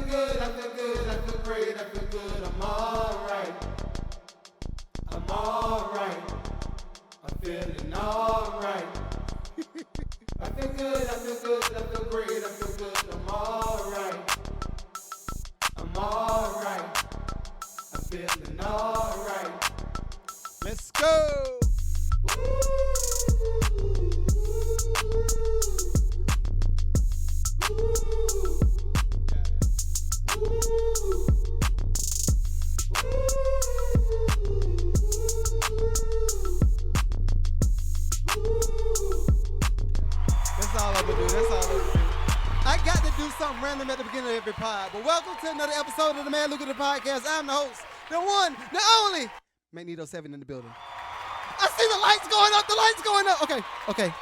good, I feel good, I feel great, I feel good, I'm alright. I'm alright. I'm feeling alright. I feel good, I feel good, I feel great, I feel good, I'm alright. I'm alright. I'm feeling alright. Let's go. That's all I'm gonna do. That's all I'm gonna do. I got to do something random at the beginning of every pod. But welcome to another episode of the Man Lucrative podcast. I'm the host, the one, the only Magneto 7 in the building. I see the lights going up. The lights going up. Okay.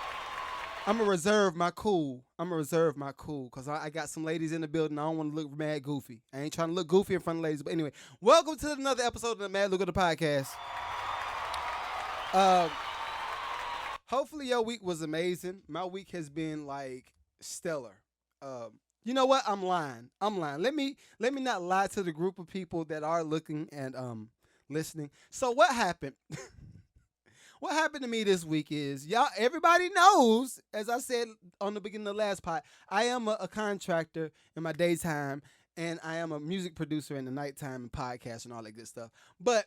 I'm gonna reserve my cool. Because I got some ladies in the building. I don't want to look mad goofy. I ain't trying to look goofy in front of ladies. But anyway, welcome to another episode of the Man Lucrative podcast. Hopefully your week was amazing. My week has been like stellar. You know what? I'm lying. Let me not lie to the group of people that are looking and listening. So what happened? What happened to me this week is, everybody knows, as I said on the beginning of the last pod, I am a contractor in my daytime, and I am a music producer in the nighttime and podcast and all that good stuff. But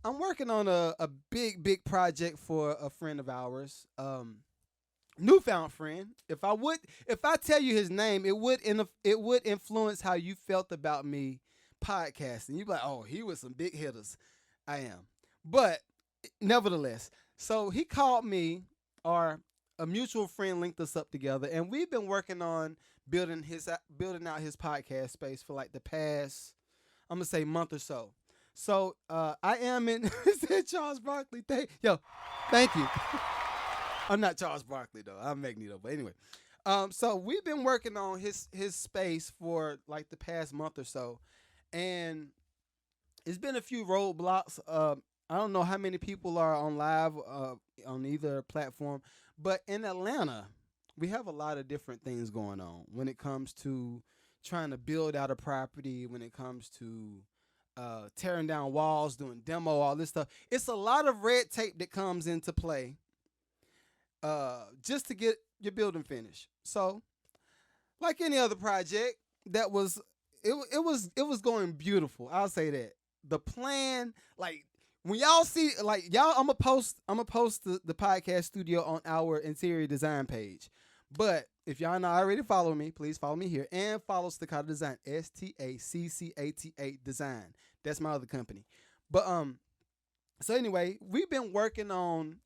I'm working on a big project for a friend of ours, newfound friend. If I tell you his name, it would influence how you felt about me podcasting. You'd be like, oh, he was some big hitters. I am, but nevertheless, so he called me, or a mutual friend linked us up together, and we've been working on building out his podcast space for like the past, I'm gonna say, month or so. So I am in Charles Barkley. Thank you. I'm not Charles Barkley though. I'm Magneto. But anyway, so we've been working on his space for like the past month or so, and it's been a few roadblocks. I don't know how many people are on live on either platform, but in Atlanta, we have a lot of different things going on when it comes to trying to build out a property, when it comes to tearing down walls, doing demo, all this stuff. It's a lot of red tape that comes into play just to get your building finished. So, like any other project, it was going beautiful. I'll say that. The plan, like, when y'all see, like, I'm gonna post the podcast studio on our interior design page. But if y'all not already following me, please follow me here and follow Staccato Design, STACCATA Design. That's my other company. But so anyway, we've been working on,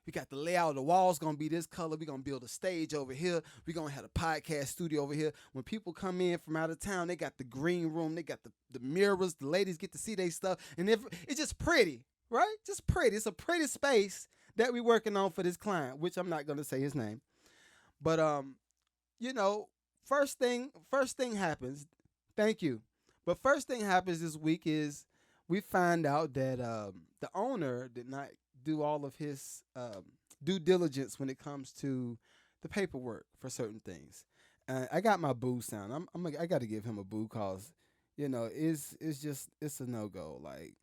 we got the layout. The wall's gonna be this color. We're gonna build a stage over here. We're gonna have a podcast studio over here. When people come in from out of town, they got the green room. They got the mirrors. The ladies get to see their stuff, and it's just pretty, right? Just pretty. It's a pretty space that we're working on for this client, which I'm not gonna say his name. But first thing happens. Thank you. But first thing happens this week is we find out that the owner did not do all of his due diligence when it comes to the paperwork for certain things. I got my boo sound. I got to give him a boo because, it's a no go. Like,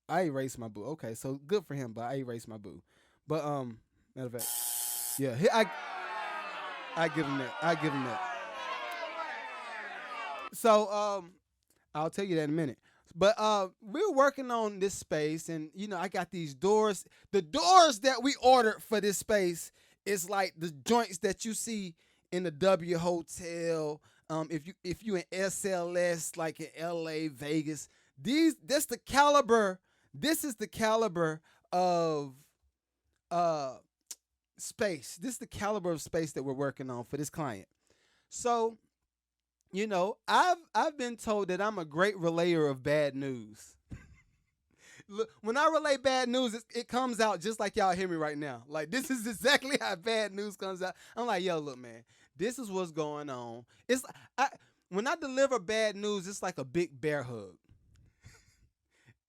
I erased my boo. Okay, so good for him, but I erased my boo. But matter of fact, yeah, I give him that. So I'll tell you that in a minute. But we're working on this space, and I got these doors. The doors that we ordered for this space is like the joints that you see in the W Hotel. If you in SLS, like in LA, Vegas, this is the caliber of space. This is the caliber of space that we're working on for this client. So, I've been told that I'm a great relayer of bad news. Look, when I relay bad news, it comes out just like y'all hear me right now. Like, this is exactly how bad news comes out. I'm like, yo, look, man, this is what's going on. When I deliver bad news, it's like a big bear hug.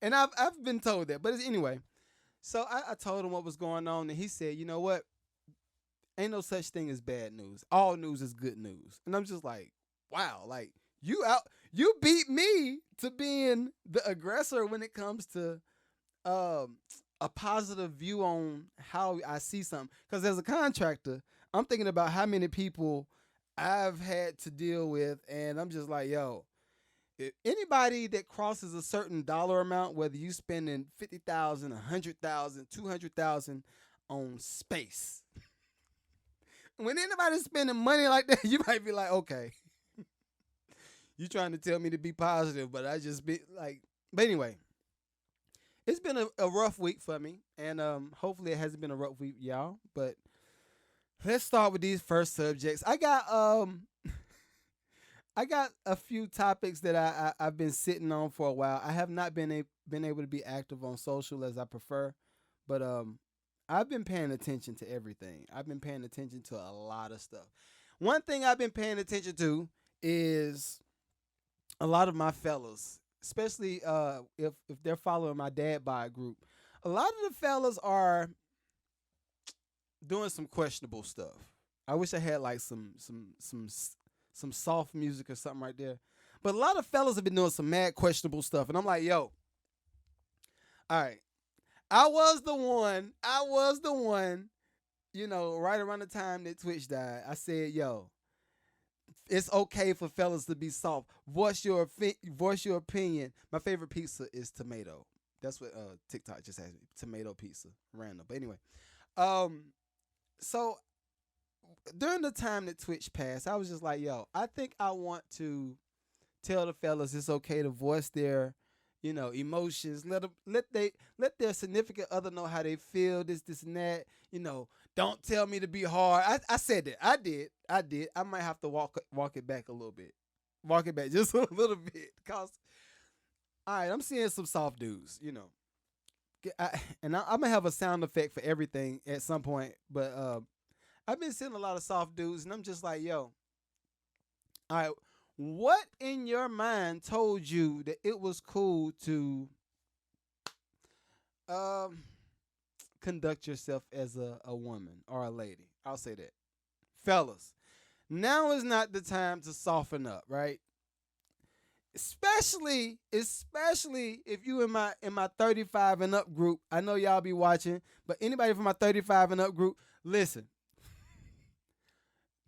And I've been told that. But anyway, so I told him what was going on, and he said, you know what? Ain't no such thing as bad news. All news is good news. And I'm just like, wow, like, You beat me to being the aggressor when it comes to um a positive view on how I see something. Because as a contractor, I'm thinking about how many people I've had to deal with, and I'm just like, yo, if anybody that crosses a certain dollar amount, whether you spending 50,000, 100,000, 200,000 on space, when anybody's spending money like that, you might be like, okay, you trying to tell me to be positive, but I just be like, but anyway, it's been a rough week for me, and hopefully it hasn't been a rough week, y'all. But let's start with these first subjects. I got a few topics that I've been sitting on for a while. I have not been able to be active on social as I prefer, but I've been paying attention to everything. I've been paying attention to a lot of stuff. One thing I've been paying attention to is a lot of my fellas, especially if they're following my dad bod group. A lot of the fellas are doing some questionable stuff. I wish I had like some soft music or something right there. But a lot of fellas have been doing some mad questionable stuff, and I'm like, yo, all right. I was the one, right around the time that Twitch died. I said, yo, it's okay for fellas to be soft. Voice your opinion. My favorite pizza is tomato. That's what TikTok just asked me. Tomato pizza. Random. But anyway. So during the time that Twitch passed, I was just like, yo, I think I want to tell the fellas it's okay to voice their, emotions. Let their significant other know how they feel, this, and that. Don't tell me to be hard. I said that. I did. I might have to walk it back a little bit. Walk it back just a little bit. Cause all right, I'm seeing some soft dudes, and I'm gonna have a sound effect for everything at some point. But I've been seeing a lot of soft dudes, and I'm just like, yo, all right, what in your mind told you that it was cool to conduct yourself as a woman or a lady? I'll say that. Fellas, now is not the time to soften up, right? Especially if you in my 35 and up group. I know y'all be watching, but anybody from my 35 and up group, listen.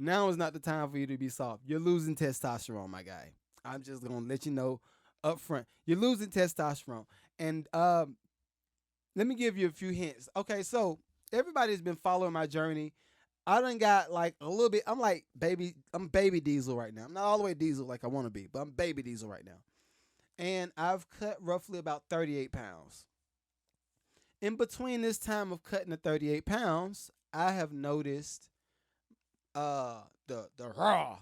Now is not the time for you to be soft. You're losing testosterone, my guy. I'm just gonna let you know up front. You're losing testosterone. And let me give you a few hints. Okay, so everybody's been following my journey. I done got like a little bit. I'm baby diesel right now. I'm not all the way diesel like I want to be, but I'm baby diesel right now. And I've cut roughly about 38 pounds. In between this time of cutting the 38 pounds, I have noticed the raw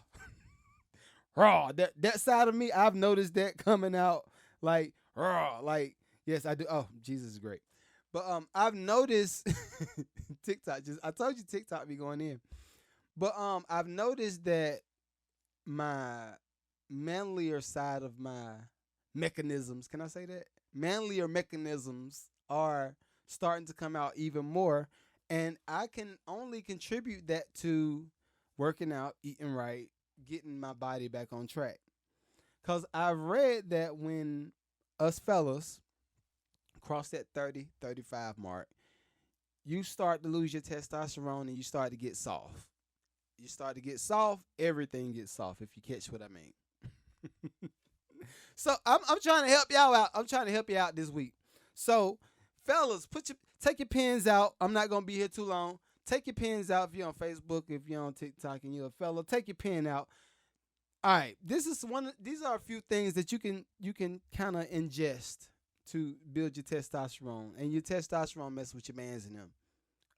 that side of me. I've noticed that coming out like raw. Like, yes, I do. Oh, Jesus is great. But I've noticed TikTok. I told you TikTok be going in. But I've noticed that my manlier side of my mechanisms, can I say that? Manlier mechanisms are starting to come out even more, and I can only contribute that to working out, eating right, getting my body back on track. Cause I've read that when us fellas cross that 30, 35 mark, you start to lose your testosterone and you start to get soft. You start to get soft, everything gets soft, if you catch what I mean. So I'm trying to help y'all out. I'm trying to help you out this week. So, fellas, take your pens out. I'm not gonna be here too long. Take your pens out if you're on Facebook, if you're on TikTok and you're a fella. Take your pen out. All right, these are a few things that you can kind of ingest to build your testosterone, and your testosterone mess with your mans in them.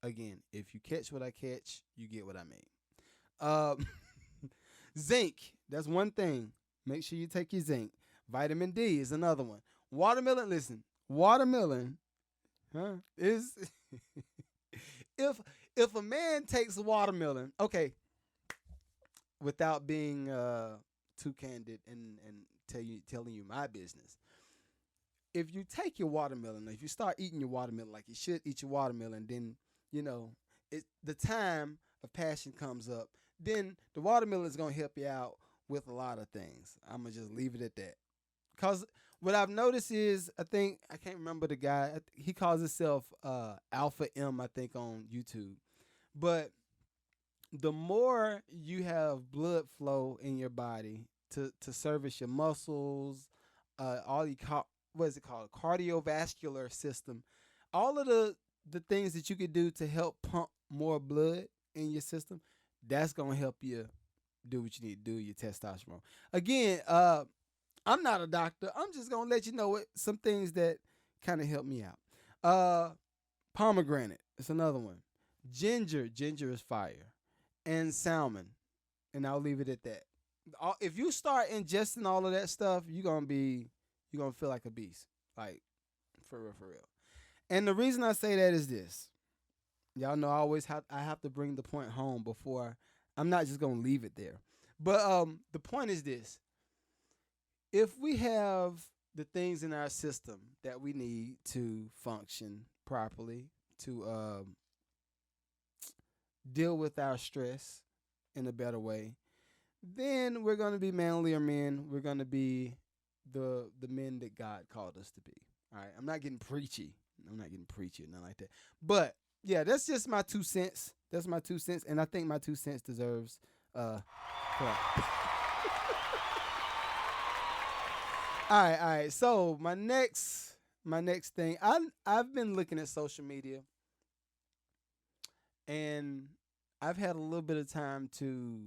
Again, if you catch what I catch, you get what I mean. Zinc, that's one thing. Make sure you take your zinc. Vitamin D is another one. Watermelon, listen. Watermelon, is if a man takes watermelon, okay, without being too candid and telling you my business. If you take your watermelon, if you start eating your watermelon like you should eat your watermelon, then the time of passion comes up. Then the watermelon is gonna help you out with a lot of things. I'm gonna just leave it at that. Cause what I've noticed is, I can't remember the guy. He calls himself Alpha M, I think, on YouTube. But the more you have blood flow in your body to service your muscles, all the what is it called, cardiovascular system, all of the things that you could do to help pump more blood in your system, that's gonna help you do what you need to do, your testosterone. Again, I'm not a doctor. I'm just gonna let you know some things that kind of help me out. Pomegranate, it's another one. Ginger is fire, and salmon, and I'll leave it at that. If you start ingesting all of that stuff, you're gonna feel like a beast, like for real, for real. And the reason I say that is this. Y'all know I have to bring the point home before I'm not just gonna leave it there. But the point is this: if we have the things in our system that we need to function properly, to deal with our stress in a better way, then we're gonna be manlier men. We're gonna be the men that God called us to be. All right. I'm not getting preachy. I'm not getting preachy or nothing like that. But yeah, that's just my 2 cents. That's my 2 cents, and I think my 2 cents deserves clap. All right. So my next thing, I've been looking at social media, and I've had a little bit of time to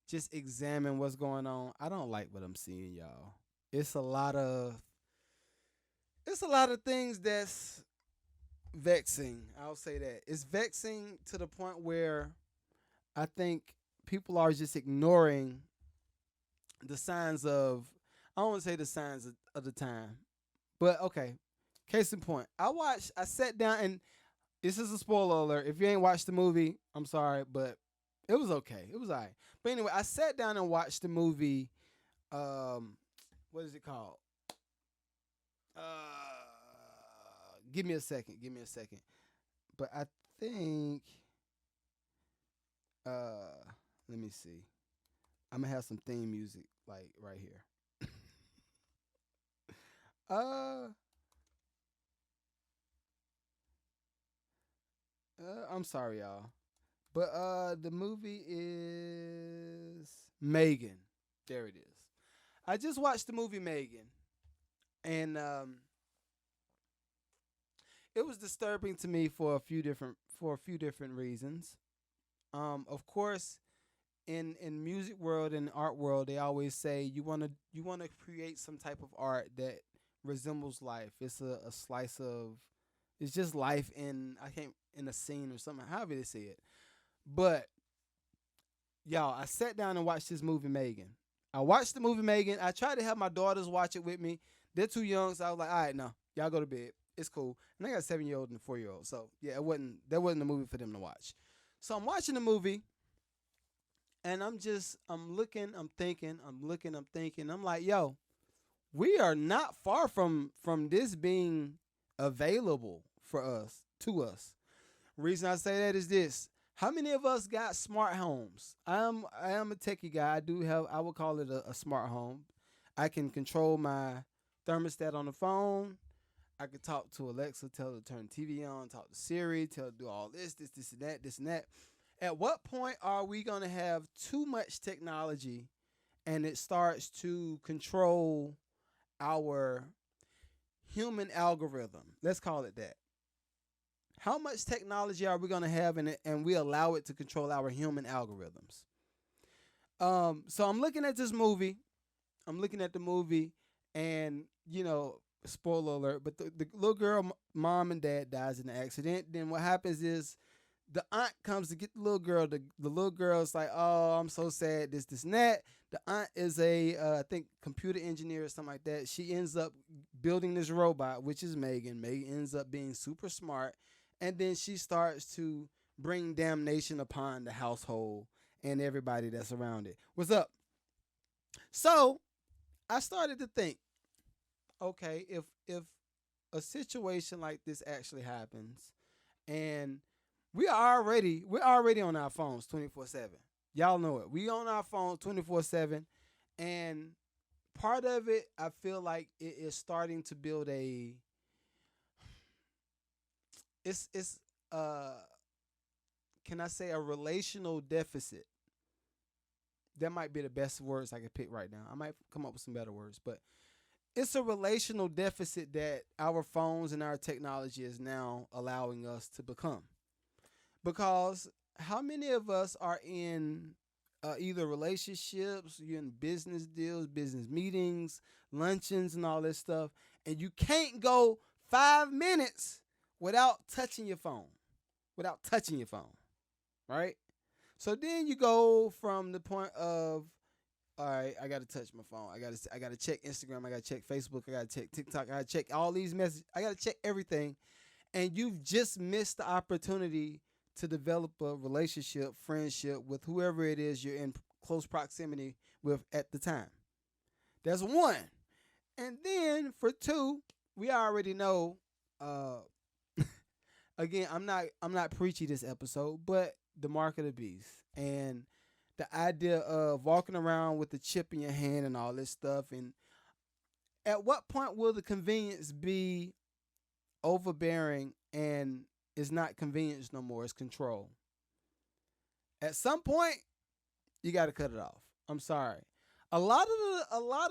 just examine what's going on. I don't like what I'm seeing, y'all. It's a lot of things that's vexing. I'll say that. It's vexing to the point where I think people are just ignoring the signs of, I don't want to say the signs of the time. But okay, case in point. I sat down, and this is a spoiler alert. If you ain't watched the movie, I'm sorry, but it was okay. It was all right. But anyway, I sat down and watched the movie, what is it called? Give me a second. But I think, let me see. I'm gonna have some theme music like right here. I'm sorry, y'all. But the movie is Megan. There it is. I just watched the movie Megan, and it was disturbing to me for a few different reasons. Of course, in music world and art world, they always say you wanna create some type of art that resembles life. It's a slice of, it's just life in a scene or something. However they say it, but y'all, I sat down and watched this movie Megan. I watched the movie Megan. I tried to have my daughters watch it with me. They're too young, so I was like, all right, no, y'all go to bed. It's cool. And I got a 7-year-old and a 4-year-old. So yeah, that wasn't a movie for them to watch. So I'm watching the movie, and I'm looking, I'm thinking. I'm like, yo, we are not far from this being available to us. Reason I say that is this. How many of us got smart homes? I am a techie guy. I would call it a smart home. I can control my thermostat on the phone. I could talk to Alexa, tell her to turn the TV on, talk to Siri, tell her to do all this and that. At what point are we going to have too much technology and it starts to control our human algorithm? Let's call it that. How much technology are we going to have in it, and we allow it to control our human algorithms? So I'm looking at this movie. And, spoiler alert, but the little girl, mom and dad, dies in an accident. Then what happens is the aunt comes to get the little girl. The little girl's like, oh, I'm so sad, this, and that. The aunt is I think, computer engineer or something like that. She ends up building this robot, which is Megan. Megan ends up being super smart. And then she starts to bring damnation upon the household and everybody that's around it. What's up? So I started to think, okay, if a situation like this actually happens, and we're already on our phones 24/7. Y'all know it. We on our phone 24/7, and part of it, I feel like it is starting to build a. It's can I say a relational deficit? That might be the best words I could pick right now. I might come up with some better words, but it's a relational deficit that our phones and our technology is now allowing us to become. Because how many of us are in either relationships, you're in business deals, business meetings, luncheons, and all this stuff, and you can't go 5 minutes without touching your phone, right? So then you go from the point of, all right, I gotta touch my phone. I gotta check Instagram. I gotta check Facebook. I gotta check TikTok. I gotta check all these messages. I gotta check everything, and you've just missed the opportunity to develop a relationship, friendship with whoever it is you're in close proximity with at the time. That's one. And then for two, we already know. Uh, again, I'm not preachy this episode, but the mark of the beast and the idea of walking around with the chip in your hand and all this stuff. And at what point will the convenience be overbearing and it's not convenience no more? It's control. At some point, you got to cut it off. I'm sorry. A lot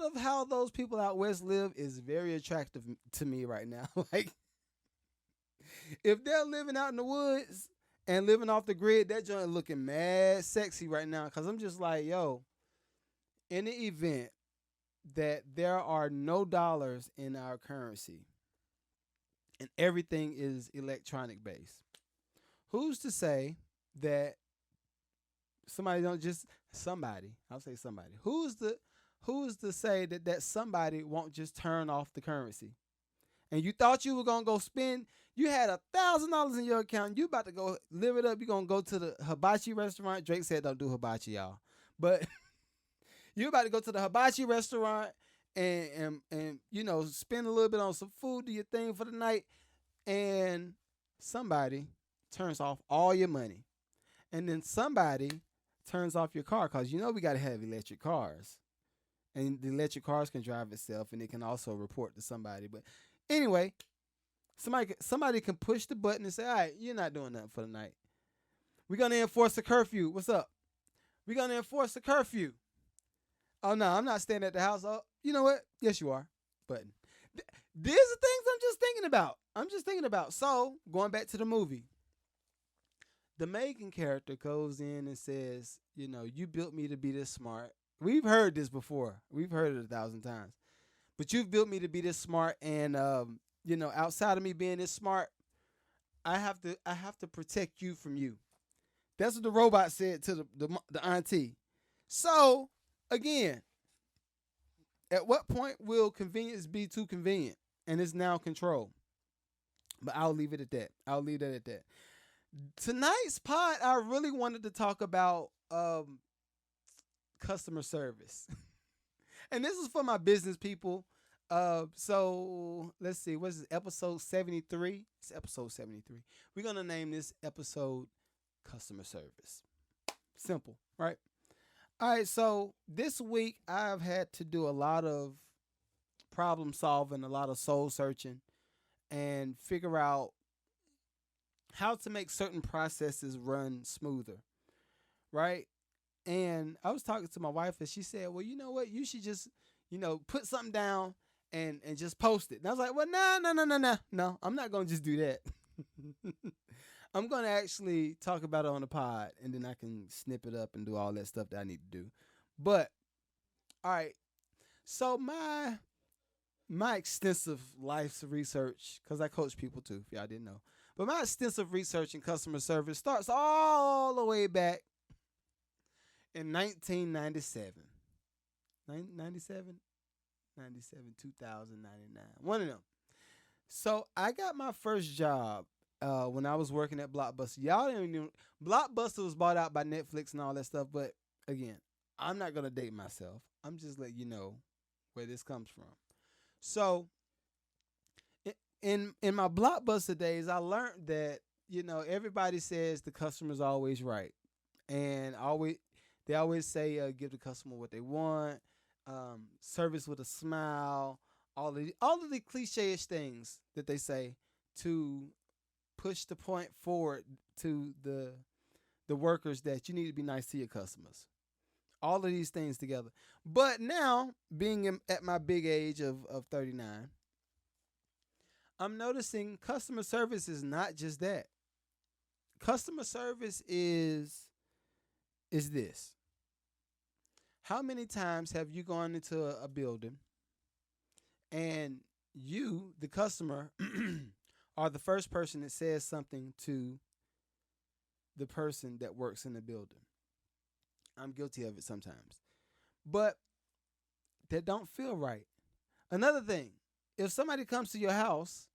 of how those people out west live is very attractive to me right now. Like if they're living out in the woods and living off the grid, that joint looking mad sexy right now. Cause I'm just like, yo, in the event that there are no dollars in our currency and everything is electronic based, who's to say that somebody don't just somebody? I'll say somebody. Who's to say that that somebody won't just turn off the currency? And you thought you were gonna go spend. You had $1,000 in your account. You about to go live it up. You're gonna go to the hibachi restaurant. Drake said don't do hibachi, y'all. But you about to go to the hibachi restaurant and spend a little bit on some food, do your thing for the night, and somebody turns off all your money. And then somebody turns off your car because we got to have electric cars. And the electric cars can drive itself and it can also report to somebody. But anyway, somebody can push the button and say, all right, you're not doing nothing for the night. We're going to enforce a curfew. What's up? We're going to enforce a curfew. Oh, no, I'm not staying at the house. Oh, you know what? Yes, you are. Button. These are things I'm just thinking about. So, going back to the movie. The Megan character goes in and says, you built me to be this smart. We've heard this before. We've heard it 1,000 times. But you've built me to be this smart, and outside of me being this smart, I have to protect you from you. That's what the robot said to the auntie. So again, at what point will convenience be too convenient, and it's now control? But I'll leave it at that. I'll leave that at that. Tonight's pod, I really wanted to talk about customer service. And this is for my business people. So let's see, what is it, episode 73? It's episode 73. We're going to name this episode Customer Service. Simple, right? All right, so this week I've had to do a lot of problem solving, a lot of soul searching, and figure out how to make certain processes run smoother, right? And I was talking to my wife, and she said, well, you know what? You should just, put something down and just post it. And I was like, well, no, I'm not going to just do that. I'm going to actually talk about it on the pod, and then I can snip it up and do all that stuff that I need to do. But, all right, so my extensive life's research, because I coach people too, if y'all didn't know. But my extensive research in customer service starts all the way back in 1997. 97, 2099. One of them. So I got my first job when I was working at Blockbuster. Y'all didn't even know. Blockbuster was bought out by Netflix and all that stuff. But again, I'm not going to date myself. I'm just letting you know where this comes from. So in my Blockbuster days, I learned that, everybody says the customer's always right. And always They always say, give the customer what they want, service with a smile, all of the cliche-ish things that they say to push the point forward to the workers that you need to be nice to your customers. All of these things together. But now, being at my big age of 39, I'm noticing customer service is not just that. Customer service is this. How many times have you gone into a building and you, the customer, are the first person that says something to the person that works in the building? I'm guilty of it sometimes. But that don't feel right. Another thing, if somebody comes to your house,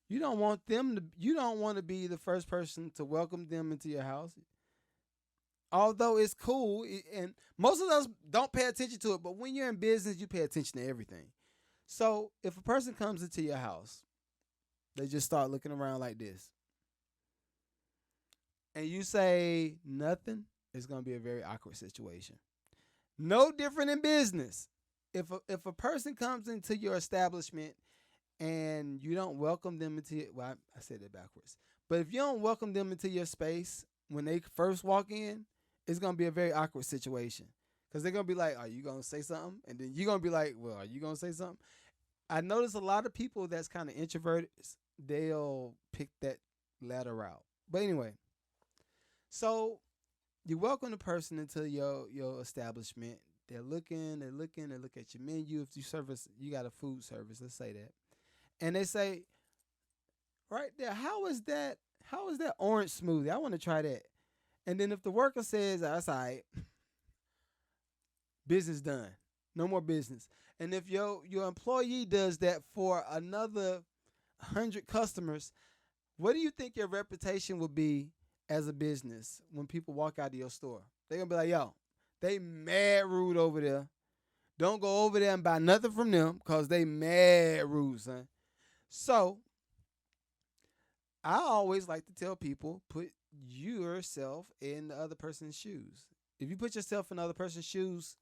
you don't want to be the first person to welcome them into your house. Although it's cool, and most of us don't pay attention to it, but when you're in business, you pay attention to everything. So if a person comes into your house, they just start looking around like this, and you say nothing, it's going to be a very awkward situation. No different in business. If a person comes into your establishment and you don't welcome them into I said it backwards. But if you don't welcome them into your space when they first walk in, it's going to be a very awkward situation. Because they're going to be like, are you going to say something? And then you're going to be like, well, are you going to say something? I notice a lot of people that's kind of introverted, they'll pick that latter route. But anyway, so you welcome the person into your establishment. They look at your menu. If you got a food service, let's say that. And they say, right there, how is that orange smoothie? I want to try that. And then if the worker says, that's all right, business done. No more business. And if your employee does that for another 100 customers, what do you think your reputation will be as a business when people walk out of your store? They're going to be like, yo, they mad rude over there. Don't go over there and buy nothing from them because they mad rude, son. So I always like to tell people, put yourself in the other person's shoes. If you put yourself in the other person's shoes,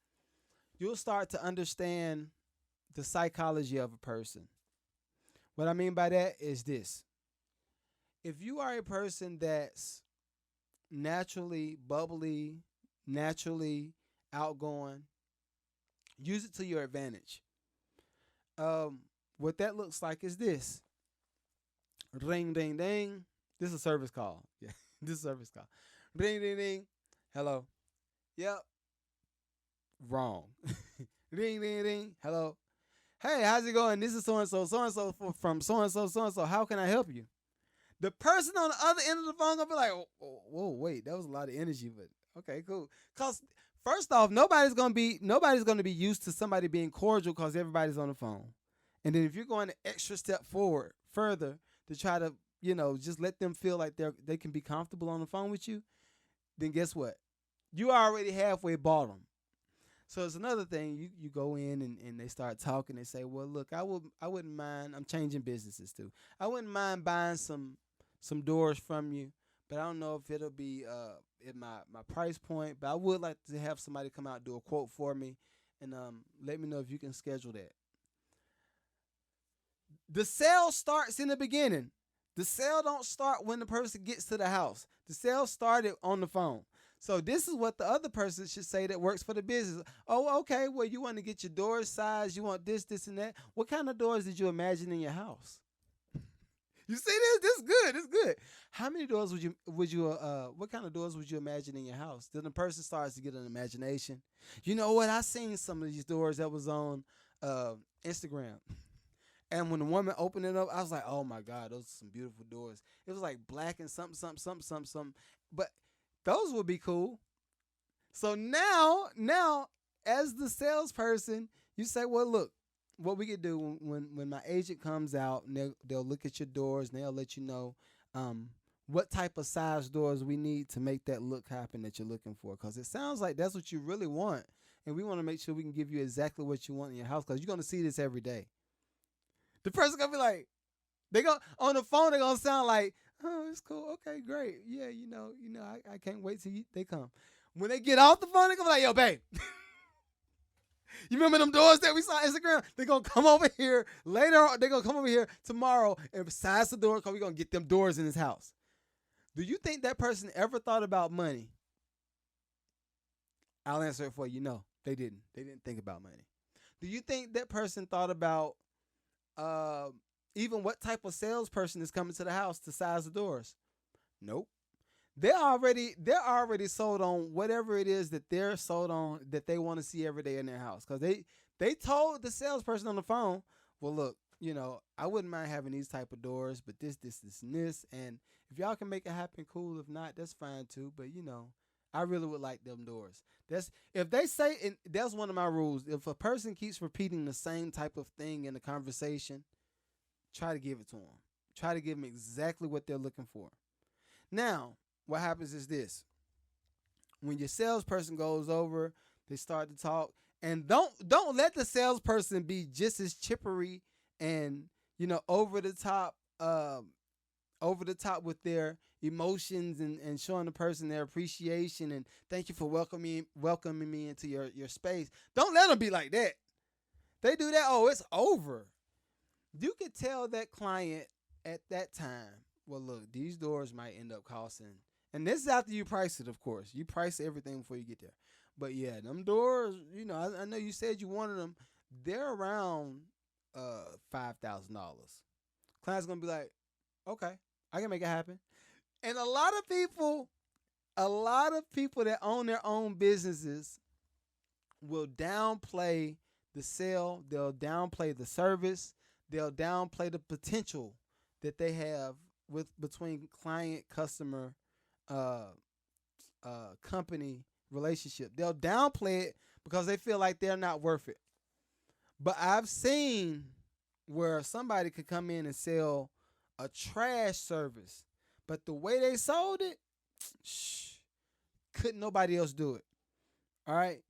you'll start to understand the psychology of a person. What I mean by that is this. If you are a person that's naturally bubbly, naturally outgoing, use it to your advantage. What that looks like is this. Ring, ding, ding. This is a service call. Yeah, this is a service call. Ring, ding, ding. Hello. Yep. Wrong. Ring, ding, ding. Hello. Hey, how's it going? This is so-and-so from so-and-so. How can I help you? The person on the other end of the phone gonna be like, whoa, wait, that was a lot of energy, but okay, cool. Cause first off, nobody's gonna be used to somebody being cordial because everybody's on the phone. And then if you're going an extra step further to try to, just let them feel like they can be comfortable on the phone with you, then guess what? You already halfway bought them. So it's another thing. You go in and they start talking. They say, well, look, I wouldn't mind. I'm changing businesses too. I wouldn't mind buying some doors from you, but I don't know if it'll be at my price point. But I would like to have somebody come out and do a quote for me, and let me know if you can schedule that. The sale starts in the beginning. The sale don't start when the person gets to the house. The sale started on the phone. So this is what the other person should say that works for the business. Oh, okay. Well, you want to get your door size. You want this, and that. What kind of doors did you imagine in your house? You see this? This is good. This is good. How many doors what kind of doors would you imagine in your house? Then the person starts to get an imagination. You know what? I seen some of these doors that was on Instagram. And when the woman opened it up, I was like, oh my God, those are some beautiful doors. It was like black and something. But those would be cool. So now, as the salesperson, you say, well, look, what we could do when my agent comes out and they'll look at your doors and they'll let you know what type of size doors we need to make that look happen that you're looking for. Because it sounds like that's what you really want. And we want to make sure we can give you exactly what you want in your house because you're going to see this every day. The person going to be like, on the phone, they're going to sound like, oh, it's cool. Okay, great. Yeah, I can't wait till they come. When they get off the phone, they go like, yo, babe. You remember them doors that we saw on Instagram? They're going to come over here later on. They're going to come over here tomorrow and size the door because we're going to get them doors in his house. Do you think that person ever thought about money? I'll answer it for you. No, they didn't. They didn't think about money. Do you think that person thought about even what type of salesperson is coming to the house to size the doors? Nope. They're already sold on whatever it is that they're sold on that they want to see every day in their house. Because they told the salesperson on the phone, well, look, I wouldn't mind having these type of doors, but this, and this. And if y'all can make it happen, cool. If not, that's fine too. But, I really would like them doors. If they say, and that's one of my rules. If a person keeps repeating the same type of thing in the conversation, try to give it to them. Try to give them exactly what they're looking for. Now, what happens is this. When your salesperson goes over, they start to talk, and don't let the salesperson be just as chippery and over the top with their emotions and showing the person their appreciation and thank you for welcoming me into your space. Don't let them be like that. They do that, oh, it's over. You could tell that client at that time, well, look, these doors might end up costing. And this is after you price it, of course. You price everything before you get there. But yeah, them doors, I know you said you wanted them. They're around $5,000. Client's going to be like, okay, I can make it happen. And a lot of people that own their own businesses will downplay the sale. They'll downplay the service. They'll downplay the potential that they have between client, customer, company relationship. They'll downplay it because they feel like they're not worth it. But I've seen where somebody could come in and sell a trash service, but the way they sold it, couldn't nobody else do it. All right.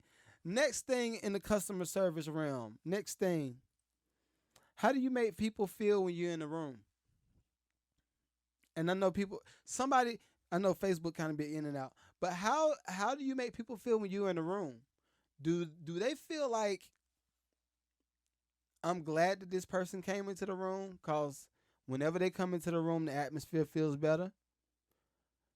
Next thing in the customer service realm. Next thing. How do you make people feel when you're in the room? And I know Facebook kind of be in and out, but how do you make people feel when you're in the room? Do they feel like, I'm glad that this person came into the room because whenever they come into the room, the atmosphere feels better?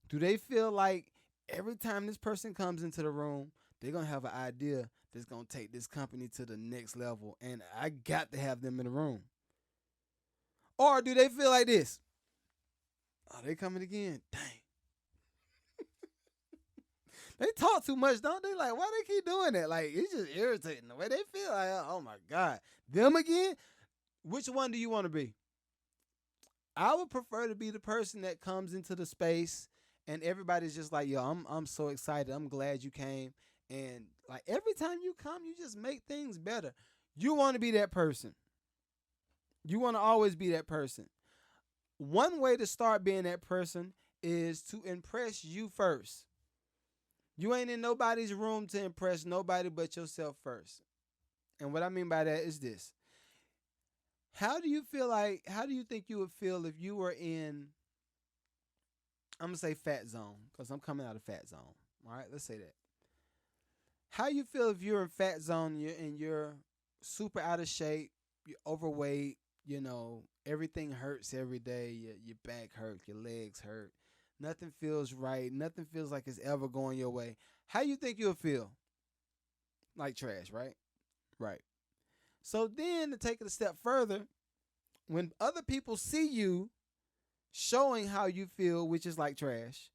Do they feel like every time this person comes into the room, they're going to have an idea that's going to take this company to the next level, and I got to have them in the room? Or do they feel like this? Oh, they coming again. Dang. They talk too much, don't they? Like, why they keep doing that? Like, it's just irritating the way they feel. Like, oh my God. Them again? Which one do you want to be? I would prefer to be the person that comes into the space and everybody's just like, yo, I'm so excited. I'm glad you came. And like every time you come, you just make things better. You want to be that person. You want to always be that person. One way to start being that person is to impress you first. You ain't in nobody's room to impress nobody but yourself first. And what I mean by that is this. How do you think you would feel if you were in, I'm going to say fat zone, because I'm coming out of fat zone. All right, let's say that. How you feel if you're in fat zone and you're super out of shape, you're overweight, everything hurts every day, your back hurts, your legs hurt. Nothing feels right. Nothing feels like it's ever going your way. How you think you'll feel? Like trash, right? Right. So then to take it a step further, when other people see you showing how you feel, which is like trash,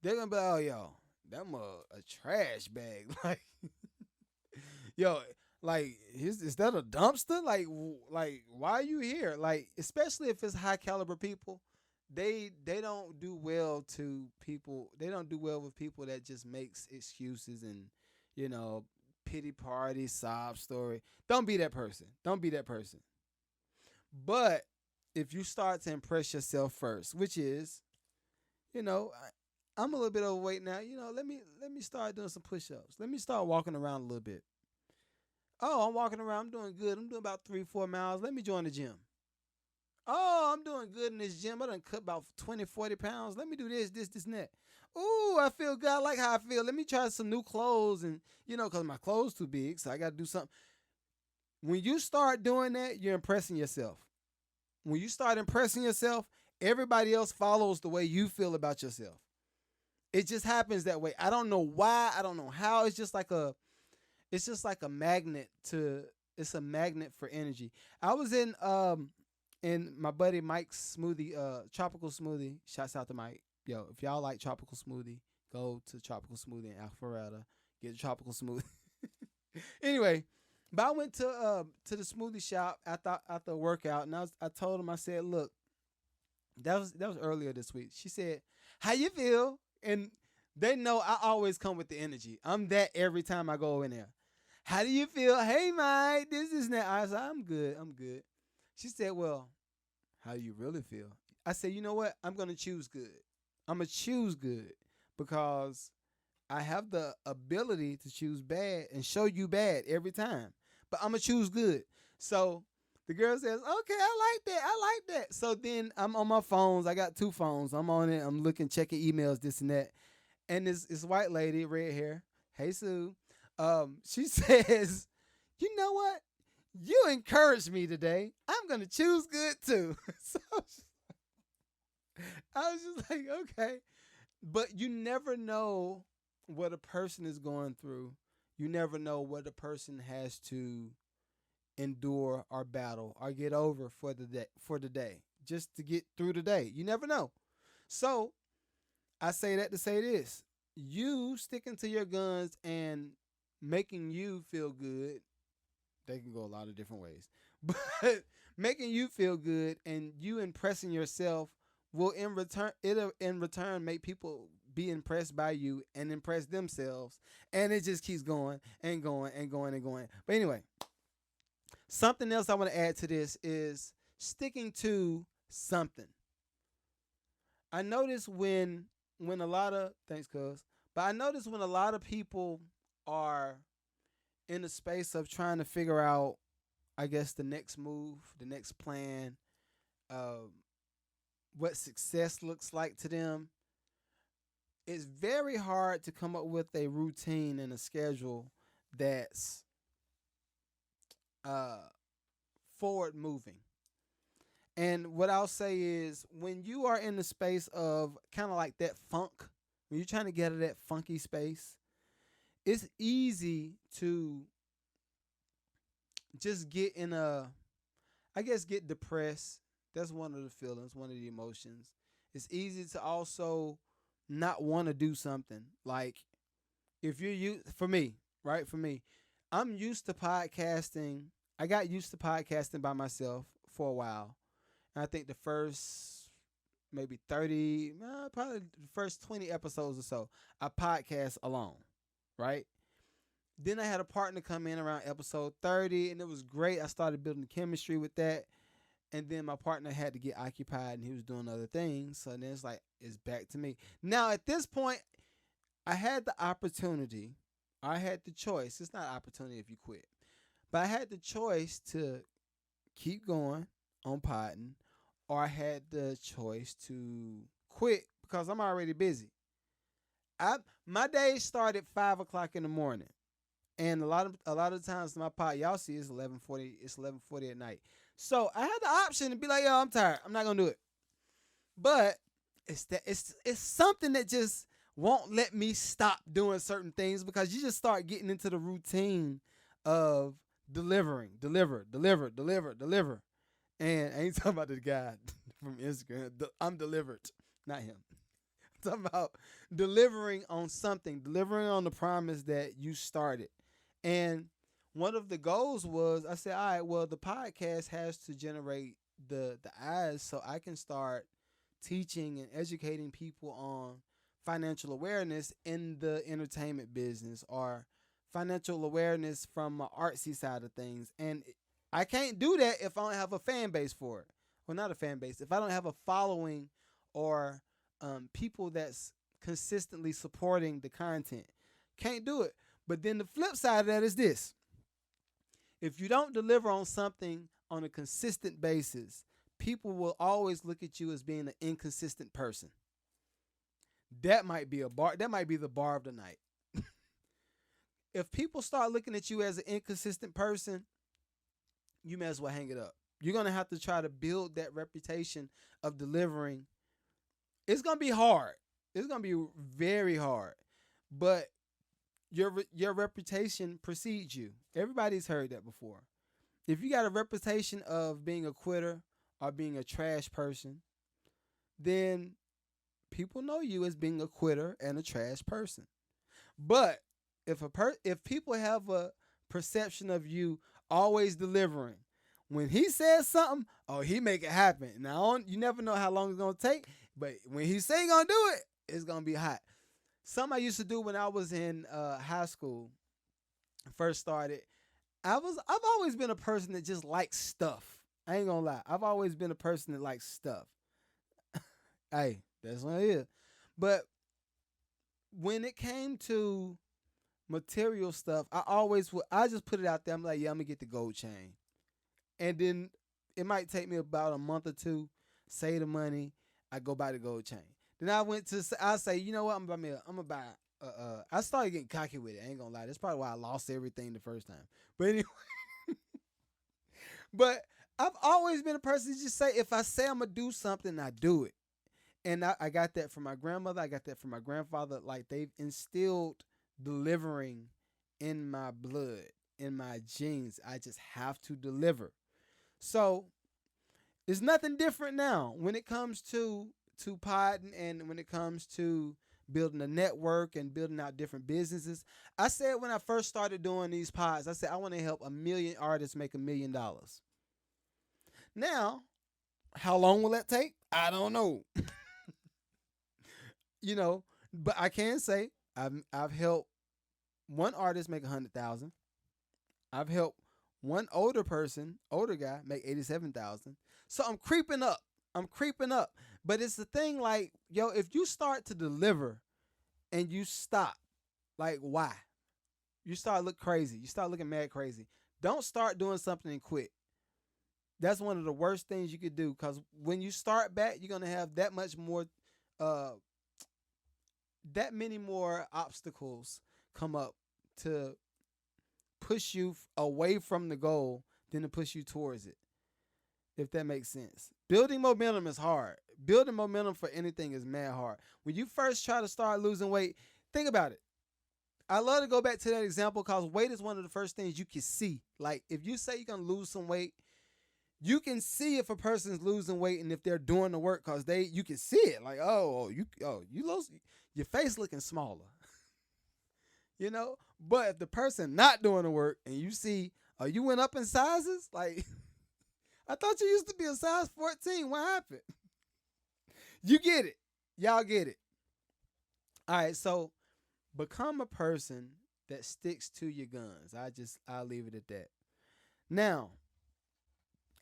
they're going to be like, oh, yo, that a trash bag. Like, yo, like, is that a dumpster? Like, why are you here? Like, especially if it's high caliber people. They don't do well to people. They don't do well with people that just makes excuses and, pity party, sob story. Don't be that person. Don't be that person. But if you start to impress yourself first, which is, I'm a little bit overweight now. Let me start doing some push-ups. Let me start walking around a little bit. Oh, I'm walking around. I'm doing good. I'm doing about 3-4 miles. Let me join the gym. Oh, I'm doing good in this gym. I done cut about 20, 40 pounds. Let me do this, and that. Ooh, I feel good. I like how I feel. Let me try some new clothes, and because my clothes too big, so I got to do something. When you start doing that, you're impressing yourself. When you start impressing yourself, everybody else follows the way you feel about yourself. It just happens that way. I don't know why. I don't know how. It's just like a magnet to. It's a magnet for energy. I was in my buddy Mike's smoothie, tropical smoothie. Shouts out to Mike. Yo, if y'all like tropical smoothie, go to tropical smoothie in Alpharetta. Get a tropical smoothie. Anyway, but I went to the smoothie shop after a workout, and I told him, I said, look, that was earlier this week. She said, how you feel? And they know I always come with the energy. I'm that every time I go in there. How do you feel? Hey, Mike, this is that. I said, I'm good. I'm good. She said, well, how do you really feel? I said, you know what? I'm going to choose good. I'm going to choose good because I have the ability to choose bad and show you bad every time. But I'm going to choose good. So the girl says, okay, I like that. I like that. So then I'm on my phones. I got two phones. I'm on it. I'm looking, checking emails, this and that. And this white lady, red hair, hey, Sue, she says, you know what? You encouraged me today. I'm going to choose good too. So I was just like, okay. But you never know what a person is going through. You never know what a person has to endure or battle or get over for the day, just to get through the day. You never know. So I say that to say this. You sticking to your guns and making you feel good, they can go a lot of different ways. But making you feel good and you impressing yourself will it'll in return make people be impressed by you and impress themselves. And it just keeps going and going and going and going. But anyway, something else I want to add to this is sticking to something. I notice when a lot of thanks, cuz, but I notice when a lot of people are in the space of trying to figure out, I guess, the next move, the next plan, uh, what success looks like to them, it's very hard to come up with a routine and a schedule that's uh, forward moving. And what I'll say is when you are in the space of kind of like that funk, when you're trying to get out of that funky space, it's easy to just get in I guess, get depressed. That's one of the feelings, one of the emotions. It's easy to also not want to do something. Like if you're for me, right? For me, I'm used to podcasting. I got used to podcasting by myself for a while. And I think the first maybe 30, probably the first 20 episodes or so, I podcast alone, right? Then I had a partner come in around episode 30, and it was great. I started building chemistry with that. And then my partner had to get occupied, and he was doing other things. So then it's back to me. Now, at this point, I had the opportunity. I had the choice. It's not opportunity if you quit. But I had the choice to keep going on potting, or I had the choice to quit because I'm already busy. My days start at 5 o'clock in the morning. And a lot of times my pot, y'all see, it's 11:40. It's 11:40 at night. So I had the option to be like, yo, I'm tired. I'm not gonna do it. But it's something that just won't let me stop doing certain things because you just start getting into the routine of delivering, deliver. And I ain't talking about the guy from Instagram. I'm delivered, not him. I'm talking about delivering on something, delivering on the promise that you started. And one of the goals was I said, all right, well, the podcast has to generate the eyes so I can start teaching and educating people on financial awareness in the entertainment business or financial awareness from an artsy side of things. And I can't do that if I don't have a fan base for it. Well, not a fan base. If I don't have a following or people that's consistently supporting the content. Can't do it. But then the flip side of that is this. If you don't deliver on something on a consistent basis, people will always look at you as being an inconsistent person. That might be a bar. That might be the bar of the night. If people start looking at you as an inconsistent person, you may as well hang it up. You're gonna have to try to build that reputation of delivering. It's gonna be hard. It's gonna be very hard, but your reputation precedes you. Everybody's heard that before. If you got a reputation of being a quitter or being a trash person, then people know you as being a quitter and a trash person. But if people have a perception of you always delivering, when he says something, oh, he make it happen. Now you never know how long it's gonna take, but when he say he gonna do it, it's gonna be hot. Something I used to do when I was in high school, first started. I've always been a person that just likes stuff. I ain't gonna lie. I've always been a person that likes stuff. Hey, that's what it is. But when it came to material stuff, I just put it out there. I'm like, yeah, I'm gonna get the gold chain. And then it might take me about a month or two, save the money, I go buy the gold chain. Then I say, you know what, I'm gonna buy I started getting cocky with it. I ain't gonna lie. That's probably why I lost everything the first time. But anyway, but I've always been a person to just say, if I say I'm gonna do something, I do it. And I got that from my grandmother. I got that from my grandfather. Like, they've instilled delivering in my blood, in my genes. I just have to deliver. So it's nothing different now when it comes to podding and when it comes to building a network and building out different businesses. I said when I first started doing these pods, I said I want to help 1 million artists make $1 million. Now, how long will that take? I don't know. But I can say I've helped one artist make 100,000. I've helped one older guy, make 87,000. So I'm creeping up. But it's the thing, like, yo, if you start to deliver and you stop, like, why? You start look crazy. You start looking mad crazy. Don't start doing something and quit. That's one of the worst things you could do, because when you start back, you're gonna have that many more obstacles come up to push you away from the goal than to push you towards it. If that makes sense. Building momentum is hard. Building momentum for anything is mad hard. When you first try to start losing weight, think about it. I love to go back to that example because weight is one of the first things you can see. Like, if you say you're going to lose some weight, you can see if a person's losing weight and if they're doing the work, because you can see it. Like, you lost, your face looking smaller. But if the person not doing the work and you see, you went up in sizes, like, I thought you used to be a size 14. What happened? You get it. Y'all get it. All right, so become a person that sticks to your guns. I'll leave it at that. Now,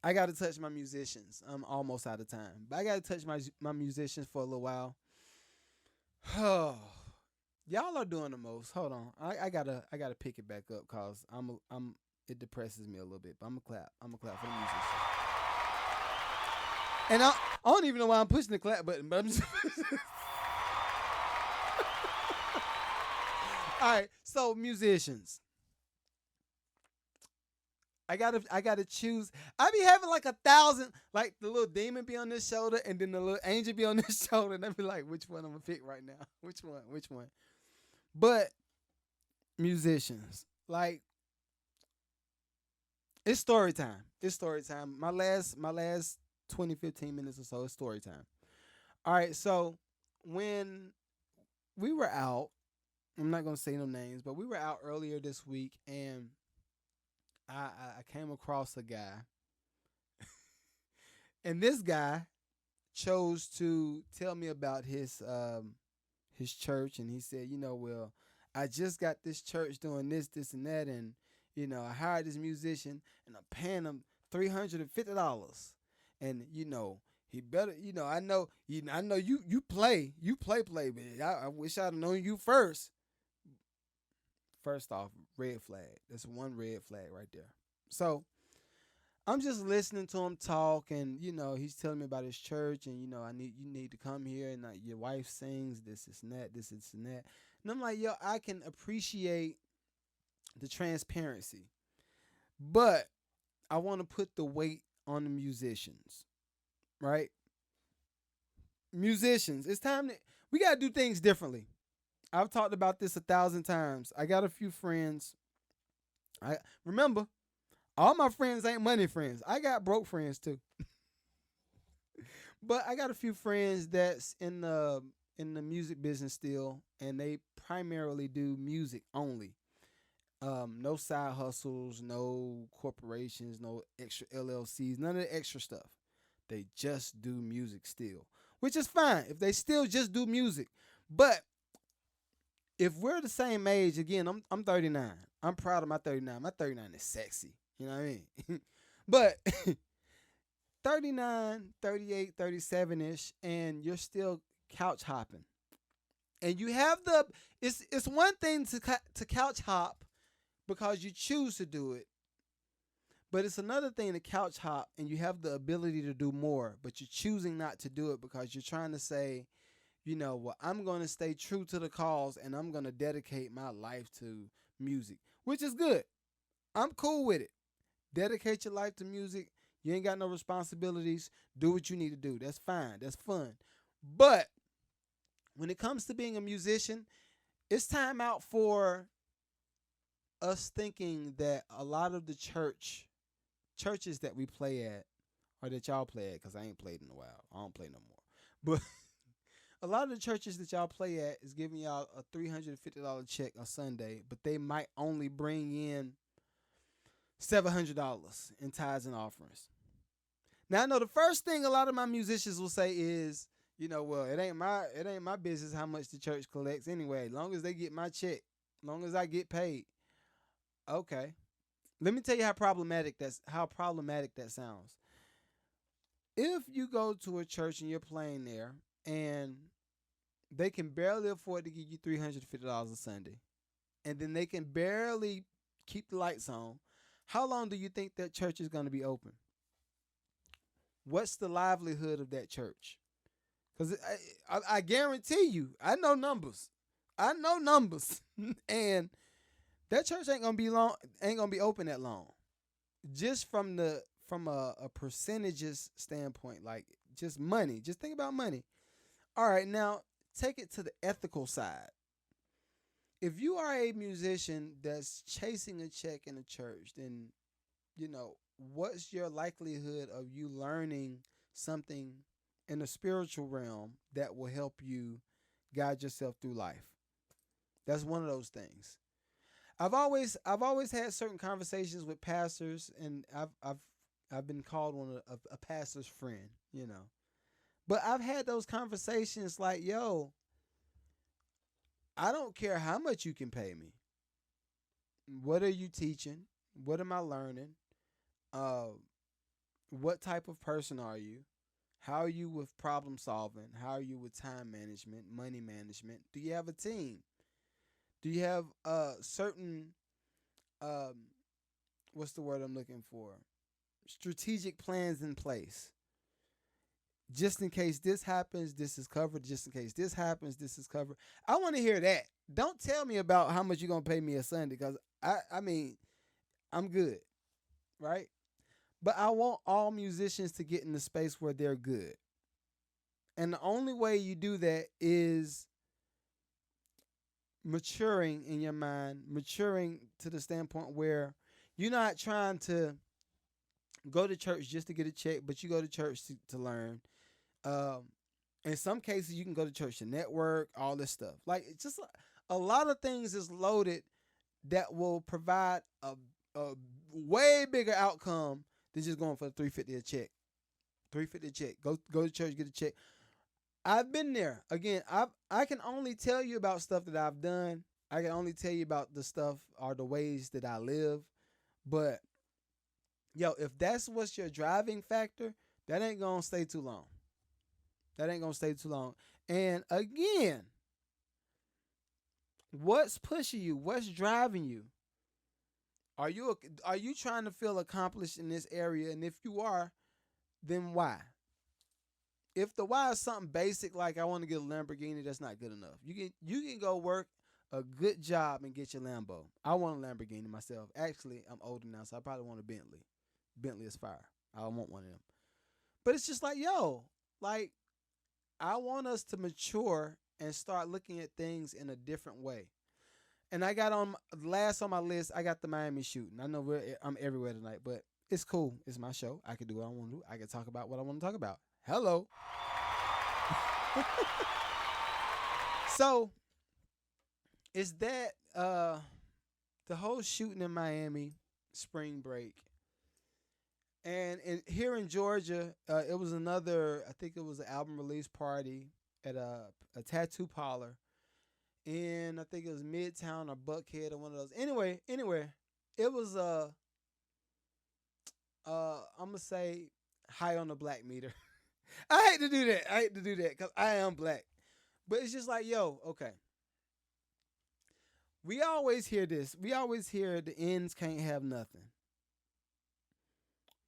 I got to touch my musicians. I'm almost out of time, but I got to touch my musicians for a little while. Y'all are doing the most. Hold on, I gotta pick it back up because it depresses me a little bit. But I'm gonna clap for the musicians. And I don't even know why I'm pushing the clap button, but I'm just all right. So musicians, I gotta choose. I be having like 1,000, like the little demon be on this shoulder, and then the little angel be on this shoulder, and I be like, which one I'm gonna pick right now? Which one? But musicians, like, it's story time. My last 20, 15 minutes or so is story time. All right, so when we were out, I'm not gonna say no names, but we were out earlier this week, and I came across a guy, and this guy chose to tell me about his church, and he said, well, I just got this church doing this, and that, and I hired this musician, and I'm paying him $350, and he better, I know you play, but I wish I'd known you first. First off, red flag. That's one red flag right there. So I'm just listening to him talk, and he's telling me about his church, and you need to come here, and your wife sings this and that, this and that, and I'm like, yo, I can appreciate the transparency, but I want to put the weight on the musicians, right? Musicians, it's time that we gotta do things differently. I've talked about this 1,000 times. I got a few friends. I remember all my friends ain't money friends. I got broke friends too. But I got a few friends that's in the music business still, and they primarily do music only. No side hustles, no corporations, no extra LLCs, none of the extra stuff. They just do music still, which is fine if they still just do music. But if we're the same age, again, I'm 39. I'm proud of my 39. My 39 is sexy. You know what I mean? But 39, 38, 37-ish, and you're still couch hopping. And you have it's one thing to couch hop because you choose to do it, but it's another thing to couch hop and you have the ability to do more, but you're choosing not to do it because you're trying to say, well, I'm going to stay true to the cause and I'm going to dedicate my life to music, which is good. I'm cool with it. Dedicate your life to music. You ain't got no responsibilities. Do what you need to do. That's fine. That's fun. But when it comes to being a musician, it's time out for us thinking that a lot of the churches that we play at, or that y'all play at, because I ain't played in a while. I don't play no more. But a lot of the churches that y'all play at is giving y'all a $350 check on Sunday, but they might only bring in $700 in tithes and offerings. Now I know the first thing a lot of my musicians will say is, well, it ain't my business how much the church collects anyway. As long as they get my check, as long as I get paid. Okay. Let me tell you how problematic that sounds. If you go to a church and you're playing there and they can barely afford to give you $350 a Sunday, and then they can barely keep the lights on, how long do you think that church is going to be open? What's the livelihood of that church? Because I guarantee you, I know numbers. And that church ain't gonna be open that long. Just from a percentages standpoint, like just money. Just think about money. All right, now take it to the ethical side. If you are a musician that's chasing a check in a church, then what's your likelihood of you learning something in the spiritual realm that will help you guide yourself through life? That's one of those things. I've always had certain conversations with pastors, and I've been called a pastor's friend, But I've had those conversations like, yo, I don't care how much you can pay me. What are you teaching? What am I learning? What type of person are you? How are you with problem solving? How are you with time management, money management? Do you have a team? Do you have certain what's the word I'm looking for? Strategic plans in place. Just in case this happens, this is covered. Just in case this happens, this is covered. I want to hear that. Don't tell me about how much you're going to pay me a Sunday, because I mean, I'm good, right? But I want all musicians to get in the space where they're good. And the only way you do that is maturing in your mind, maturing to the standpoint where you're not trying to go to church just to get a check, but you go to church to learn. In some cases, you can go to church to network, all this stuff. Like, it's just a lot of things is loaded that will provide a way bigger outcome than just going for the $350 a check. $350 a check. Go to church, get a check. I've been there. Again, I can only tell you about stuff that I've done. I can only tell you about the stuff or the ways that I live. But yo, if that's what's your driving factor, that ain't gonna stay too long. That ain't gonna stay too long. And again, what's pushing you? What's driving you? Are you trying to feel accomplished in this area? And if you are, then why? If the why is something basic like I want to get a Lamborghini, that's not good enough. You can go work a good job and get your Lambo. I want a Lamborghini myself. Actually, I'm older now, so I probably want a Bentley. Bentley is fire. I want one of them. But it's just like, yo, like I want us to mature and start looking at things in a different way. And I got on last on my list, I got the Miami shooting. I know I'm everywhere tonight, but it's cool. It's my show. I can do what I want to do. I can talk about what I want to talk about. Hello. So is that the whole shooting in Miami, spring break, and here in Georgia, it was another. I think it was an album release party at a tattoo parlor in I think it was Midtown or Buckhead or one of those. Anyway, it was I'm gonna say high on the black meter. I hate to do that because I am black, but it's just like, yo, okay. We always hear this. We always hear the ends can't have nothing.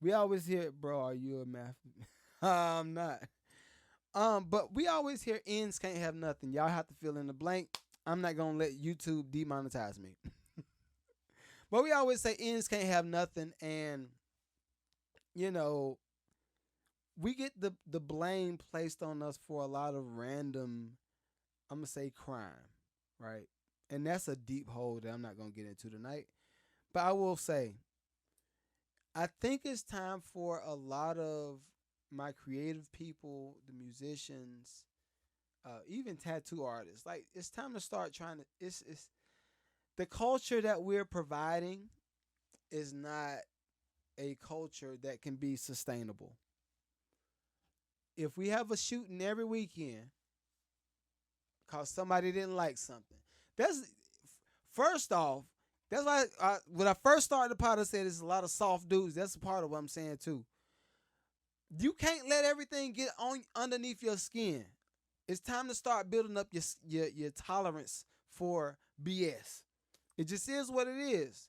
We always hear, bro, are you a math? I'm not. But we always hear ends can't have nothing. Y'all have to fill in the blank. I'm not gonna let YouTube demonetize me. But we always say ends can't have nothing, and you know, we get the blame placed on us for a lot of random, I'm gonna say crime, right? And that's a deep hole that I'm not gonna get into tonight. But I will say, I think it's time for a lot of my creative people, the musicians, even tattoo artists. Like it's time to start trying to. It's the culture that we're providing is not a culture that can be sustainable. If we have a shooting every weekend because somebody didn't like something, that's first off. That's why when I first started the pod, I said there's a lot of soft dudes. That's a part of what I'm saying too. You can't let everything get on underneath your skin. It's time to start building up your tolerance for BS. It just is what it is.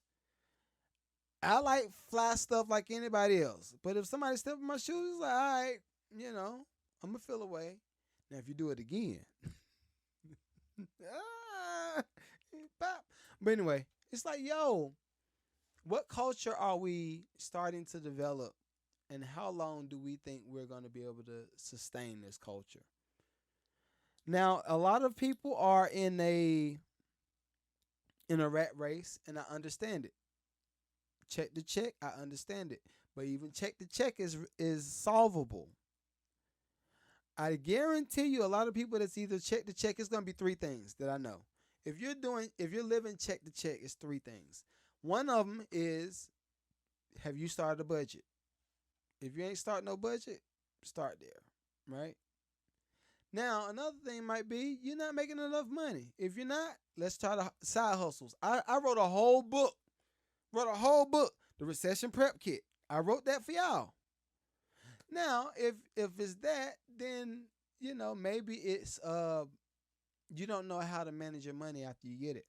I like fly stuff like anybody else, but if somebody step in my shoes, it's like, all right, I'm gonna feel away. Now, if you do it again, pop. But anyway, it's like, yo, what culture are we starting to develop, and how long do we think we're going to be able to sustain this culture? Now, a lot of people are in a rat race, and I understand it. Check the check, I understand it. But even check the check is solvable. I guarantee you a lot of people that's either check the check, it's going to be three things that I know. If you're living check to check, it's three things. One of them is, have you started a budget? If you ain't starting no budget, start there, right? Now, another thing might be you're not making enough money. If you're not, let's try the side hustles. I wrote a whole book, the Recession Prep Kit. I wrote that for y'all. Now, if it's that, then, maybe it's you don't know how to manage your money after you get it.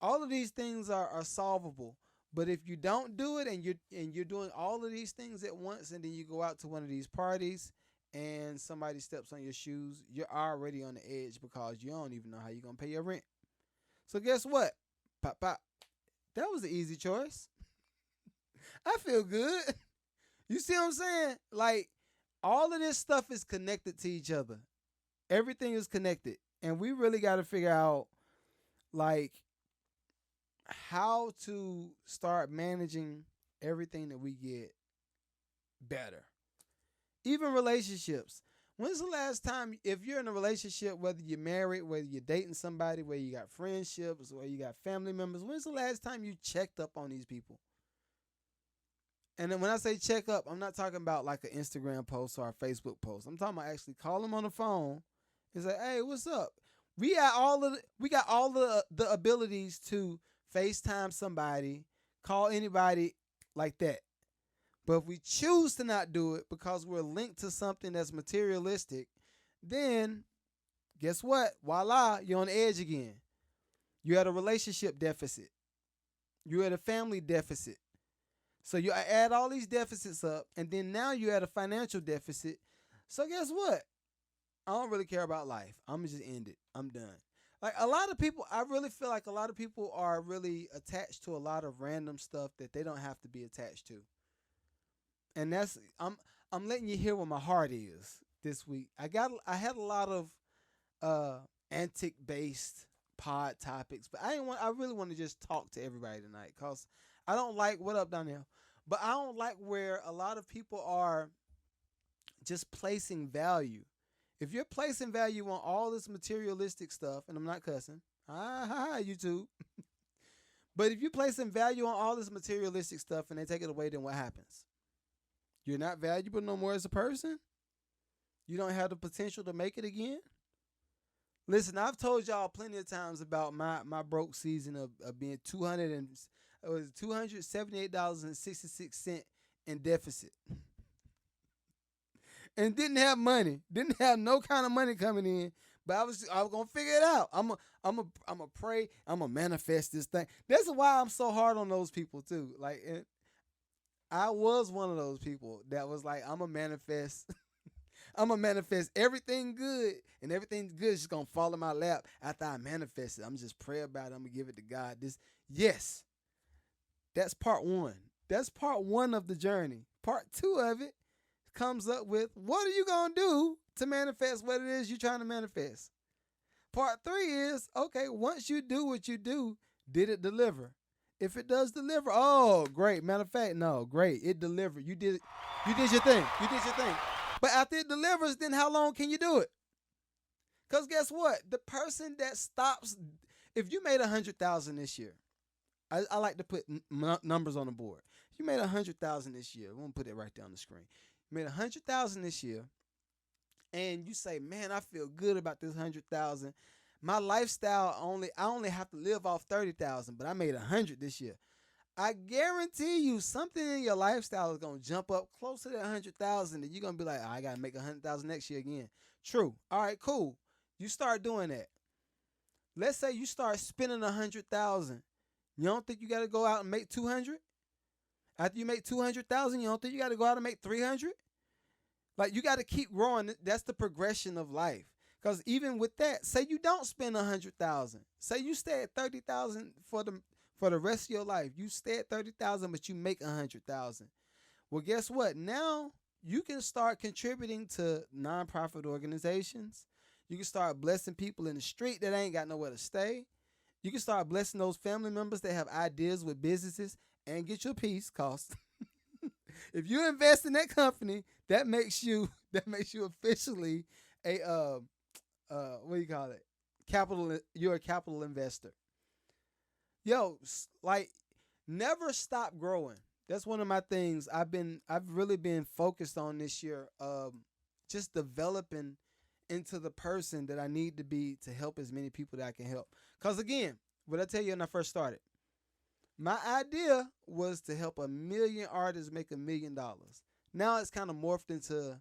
All of these things are solvable. But if you don't do it and you're doing all of these things at once, and then you go out to one of these parties and somebody steps on your shoes, you're already on the edge because you don't even know how you're gonna pay your rent. So guess what? Pop pop. That was an easy choice. I feel good. You see what I'm saying? Like, all of this stuff is connected to each other. Everything is connected. And we really got to figure out, like, how to start managing everything that we get better. Even relationships. When's the last time, if you're in a relationship, whether you're married, whether you're dating somebody, whether you got friendships, whether you got family members, when's the last time you checked up on these people? And then when I say check up, I'm not talking about like an Instagram post or a Facebook post. I'm talking about actually call them on the phone and say, hey, what's up? We got all the abilities to FaceTime somebody, call anybody like that. But if we choose to not do it because we're linked to something that's materialistic, then guess what? Voila, you're on the edge again. You're at a relationship deficit. You're at a family deficit. So you add all these deficits up, and then now you're at a financial deficit. So guess what? I don't really care about life. I'm gonna just end it. I'm done. Like a lot of people, I really feel like a lot of people are really attached to a lot of random stuff that they don't have to be attached to. And I'm letting you hear what my heart is this week. I had a lot of uh antic based pod topics, but I really want to just talk to everybody tonight cuz I don't like what up down there. But I don't like where a lot of people are just placing value. If you're placing value on all this materialistic stuff, and I'm not cussing, YouTube. But if you're placing value on all this materialistic stuff and they take it away, then what happens? You're not valuable no more as a person. You don't have the potential to make it again. Listen, I've told y'all plenty of times about my broke season of being $278.66 in deficit. And didn't have money. Didn't have no kind of money coming in. But I was gonna figure it out. I'm a pray. I'm gonna manifest this thing. That's why I'm so hard on those people too. Like I was one of those people that was like, I'm gonna manifest. I'm gonna manifest everything good, and everything good is just gonna fall in my lap after I manifest it. I'm just pray about it. I'm gonna give it to God. Yes, that's part one. That's part one of the journey. Part two of it comes up with what are you gonna do to manifest what it is you're trying to manifest. Part three is okay. Once you do what you do, did it deliver? If it does deliver, oh great. Matter of fact, no, great. It delivered. You did your thing. You did your thing. But after it delivers, then how long can you do it? Because guess what? The person that stops, if you made 100,000 this year, I like to put numbers on the board. You made 100,000 this year. I'm gonna put it right there on the screen. You made 100,000 this year, and you say, "Man, I feel good about this 100,000. My lifestyle I only have to live off 30,000, but I made 100 this year." I guarantee you something in your lifestyle is going to jump up close to that 100,000 and you're going to be like, I got to make 100,000 next year again. True. All right, cool. You start doing that. Let's say you start spending 100,000. You don't think you got to go out and make 200? After you make 200,000, you don't think you got to go out and make 300? Like you got to keep growing. That's the progression of life. Because even with that, say you don't spend 100,000. Say you stay at 30,000 for the rest of your life. You stay at 30,000, but you make 100,000. Well, guess what? Now you can start contributing to nonprofit organizations. You can start blessing people in the street that ain't got nowhere to stay. You can start blessing those family members that have ideas with businesses and get your piece cost. If you invest in that company, that makes you officially a what do you call it? You're a capital investor. Yo, like never stop growing. That's one of my things I've really been focused on this year. Just developing into the person that I need to be to help as many people that I can help. Cause again, what I tell you when I first started, my idea was to help 1 million artists make $1 million. Now it's kind of morphed into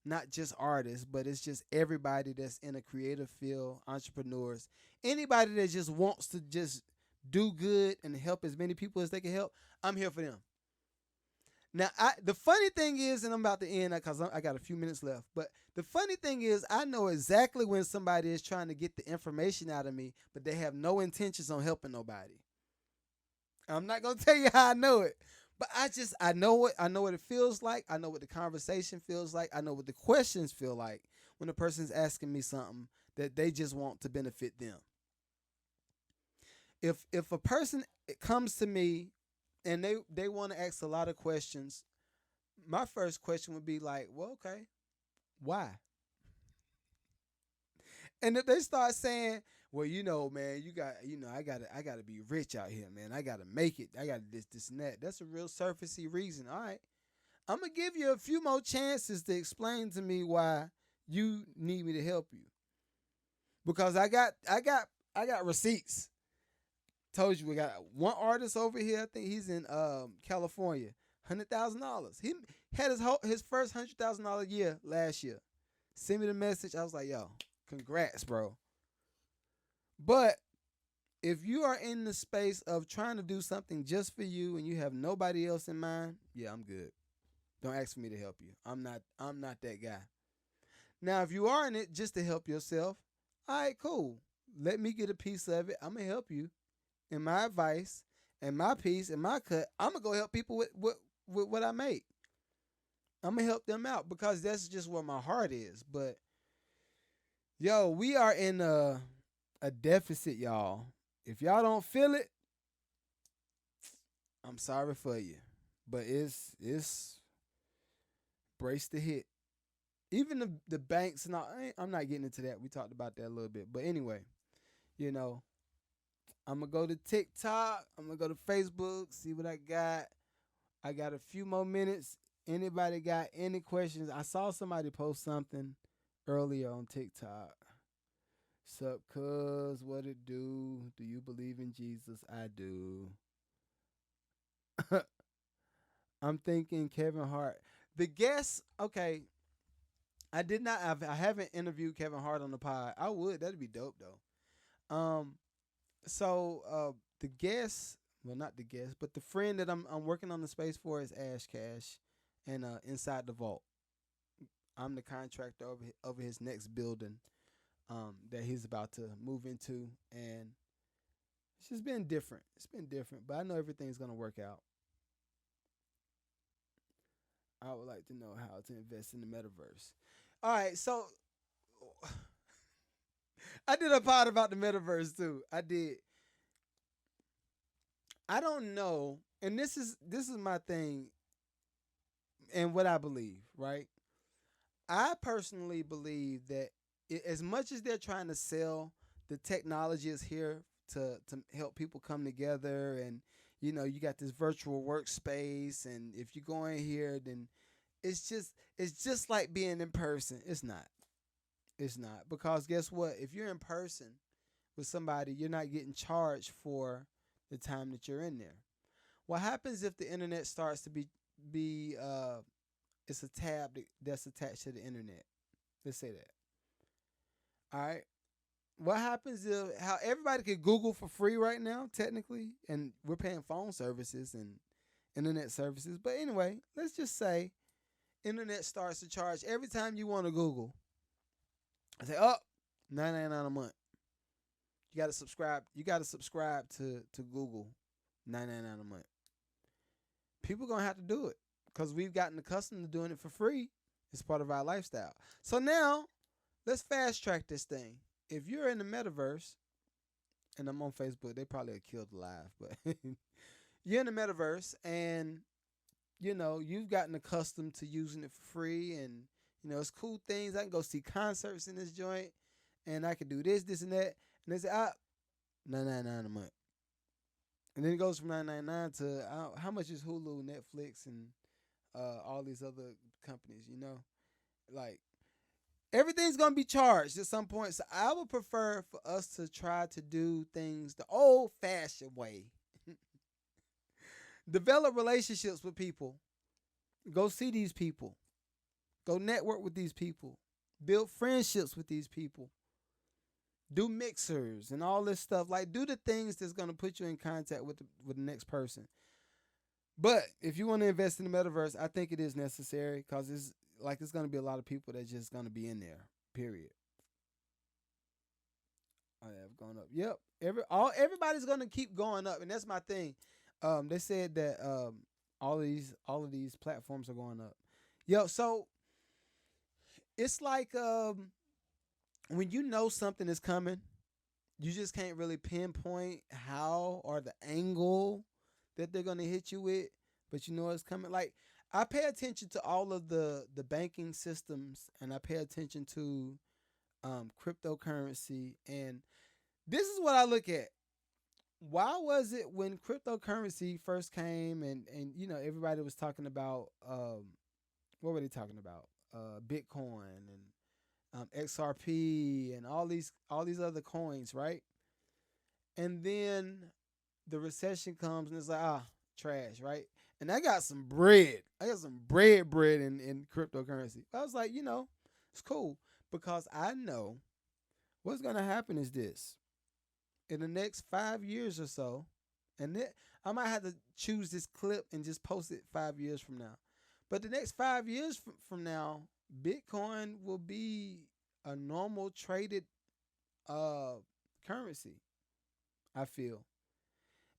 not just artists, but it's just everybody that's in a creative field, entrepreneurs, anybody that just wants to just do good and help as many people as they can help. I'm here for them. Now, the funny thing is, and I'm about to end because I got a few minutes left, but the funny thing is I know exactly when somebody is trying to get the information out of me, but they have no intentions on helping nobody. I'm not going to tell you how I know it, but I know it. I know what it feels like. I know what the conversation feels like. I know what the questions feel like when a person's asking me something that they just want to benefit them. If a person comes to me and they want to ask a lot of questions, my first question would be like, well, okay, why? And if they start saying, well, man, I gotta be rich out here, man. I gotta make it. I gotta this and that. That's a real surfacey reason. All right. I'm gonna give you a few more chances to explain to me why you need me to help you. Because I got receipts. Told you we got one artist over here. I think he's in California. $100,000. He had his first $100,000 year last year. Send me the message. I was like, yo, congrats, bro. But If you are in the space of trying to do something just for you and you have nobody else in mind, yeah, I'm good. Don't ask for me to help you. I'm not that guy. Now, if you are in it just to help yourself, all right, cool. Let me get a piece of it. I'm gonna help you. And my advice and my piece and my cut, I'm gonna go help people with what I make. I'm gonna help them out because that's just where my heart is. But yo, we are in a deficit, y'all. If y'all don't feel it, I'm sorry for you. But it's brace the hit. Even the banks, and I'm not getting into that. We talked about that a little bit. But anyway, you know, I'm gonna go to TikTok. I'm gonna go to Facebook, see what I got. I got a few more minutes. Anybody got any questions? I saw somebody post something earlier on TikTok. Sup, cuz, what it do? Do you believe in Jesus? I do. I'm thinking Kevin Hart. The guest, okay. I did not. I haven't interviewed Kevin Hart on the pod. I would. That'd be dope though. So the guest, well, not the guest, but the friend that I'm working on the space for is Ash Cash, and Inside the Vault. I'm the contractor over his next building, that he's about to move into, and it's just been different. It's been different, but I know everything's gonna work out. I would like to know how to invest in the metaverse. All right, so I did a pod about the metaverse too. I did. I don't know, and this is my thing and what I believe, right? I personally believe that as much as they're trying to sell the technology is here to help people come together, and you got this virtual workspace, and if you go in here, then it's just like being in person. It's not. It's not, because guess what? If you're in person with somebody, you're not getting charged for the time that you're in there. What happens if the internet starts to be it's a tab that's attached to the internet? Let's say that. All right. What happens if how everybody can Google for free right now, technically, and we're paying phone services and internet services. But anyway, let's just say internet starts to charge every time you want to Google. I say, oh, 9.99 a month. You gotta subscribe. You gotta subscribe to Google, 9.99 a month. People gonna have to do it because we've gotten accustomed to doing it for free. It's part of our lifestyle. So now let's fast track this thing. If you're in the metaverse, and I'm on Facebook, they probably have killed live, but you're in the metaverse, and you've gotten accustomed to using it for free, and it's cool things. I can go see concerts in this joint, and I can do this, and that. And they say, 9.99 a month. And then it goes from 9.99 to how much is Hulu, Netflix, and all these other companies, Like, everything's going to be charged at some point. So I would prefer for us to try to do things the old fashioned way. Develop relationships with people. Go see these people. Go network with these people. Build friendships with these people. Do mixers and all this stuff. Like, do the things that's going to put you in contact with the next person. But if you want to invest in the metaverse, I think it is necessary, because it's going to be a lot of people that's just going to be in there. Period. I have gone up. Yep. Everybody's going to keep going up, and that's my thing. They said that all of these platforms are going up. Yo, so it's like when you know something is coming, you just can't really pinpoint how or the angle that they're gonna hit you with, but you know it's coming. Like, I pay attention to all of the banking systems, and I pay attention to cryptocurrency, and this is what I look at. Why was it when cryptocurrency first came, and everybody was talking about what were they talking about? Bitcoin and XRP and all these other coins, right? And then the recession comes, and it's like, trash, right? And I got some bread. I got some bread in cryptocurrency. I was like, it's cool, because I know what's gonna happen is this. in the next 5 years or so, and then I might have to choose this clip and just post it 5 years from now. But the next 5 years from now, Bitcoin will be a normal traded uh, currency. I feel,